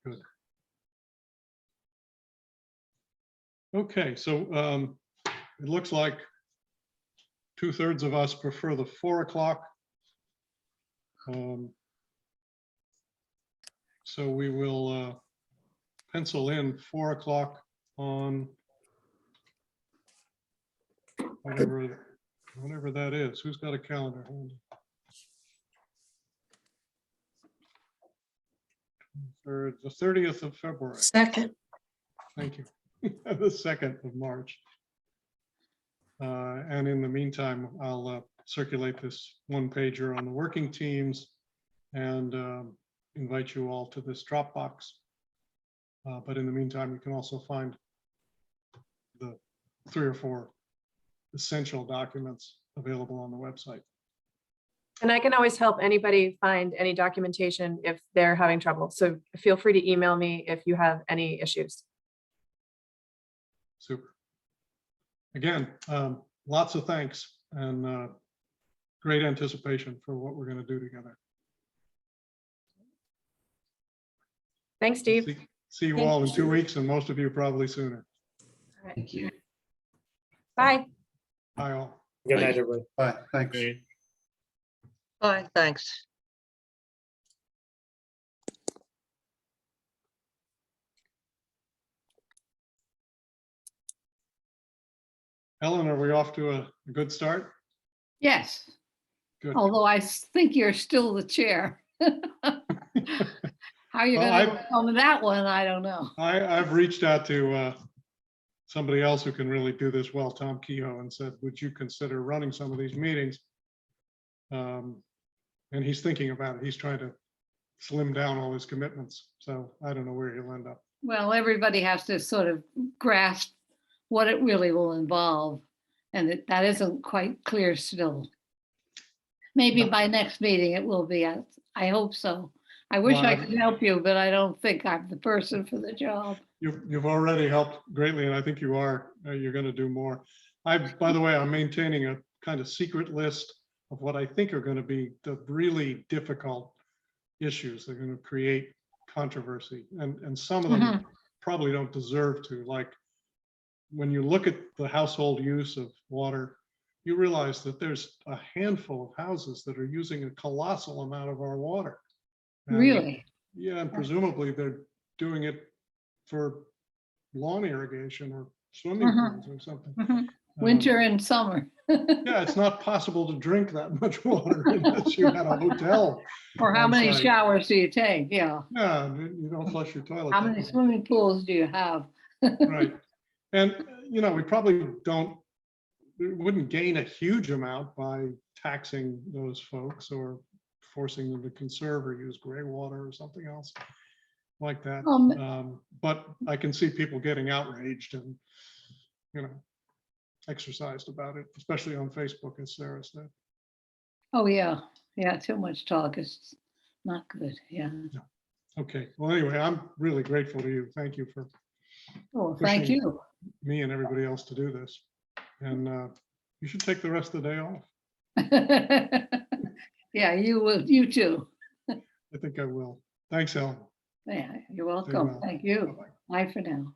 Good. Okay, so it looks like 2/3 of us prefer the 4 o'clock. So we will pencil in 4 o'clock on whatever that is. Who's got a calendar handy? The 30th of February. Second. Thank you. The 2nd of March. And in the meantime, I'll circulate this one pager on the working teams and invite you all to this Dropbox. But in the meantime, you can also find the 3 or 4 essential documents available on the website. And I can always help anybody find any documentation if they're having trouble. So feel free to email me if you have any issues. Super. Again, lots of thanks and great anticipation for what we're going to do together. Thanks, Steve. See you all in 2 weeks, and most of you probably sooner. All right. Thank you. Bye. Bye all. Good night, everybody. Bye, thanks. Bye, thanks. Ellen, are we off to a good start? Yes, Good. although I think you're still the chair. How you're Well, gonna overcome that one, I don't know. I've reached out to somebody else who can really do this well, Tom Kehoe, and said, would you consider running some of these meetings? And he's thinking about it. He's trying to slim down all his commitments. So I don't know where he'll end up. Well, everybody has to sort of grasp what it really will involve. And that isn't quite clear still. Maybe by next meeting it will be. I hope so. I wish I could help you, but I don't think I'm the person for the job. You've already helped greatly, and I think you are. You're going to do more. By the way, I'm maintaining a kind of secret list of what I think are going to be the really difficult issues that are going to create controversy. And some of them probably don't deserve to. Like when you look at the household use of water, you realize that there's a handful of houses that are using a colossal amount of our water. And, Really? yeah, and presumably they're doing it for lawn irrigation or swimming pools or something. Winter and summer. Yeah, it's not possible to drink that much water unless you had a hotel. Or how on many site. showers do you take? Yeah. Yeah, you don't flush your toilet. How that many much. swimming pools do you have? Right. And, we probably we wouldn't gain a huge amount by taxing those folks or forcing them to conserve or use gray water or something else like that. But I can see people getting outraged and, exercised about it, especially on Facebook, as Sarah said. Oh, yeah. Yeah, too much talk is not good. Yeah. Okay, well, anyway, I'm really grateful to you. Thank you for Oh, thank pushing you. me and everybody else to do this. And you should take the rest of the day off. Yeah, you will, you too. I think I will. Thanks, Ellen. Yeah, you're Stay welcome. well. Thank you. Bye-bye. Bye for now.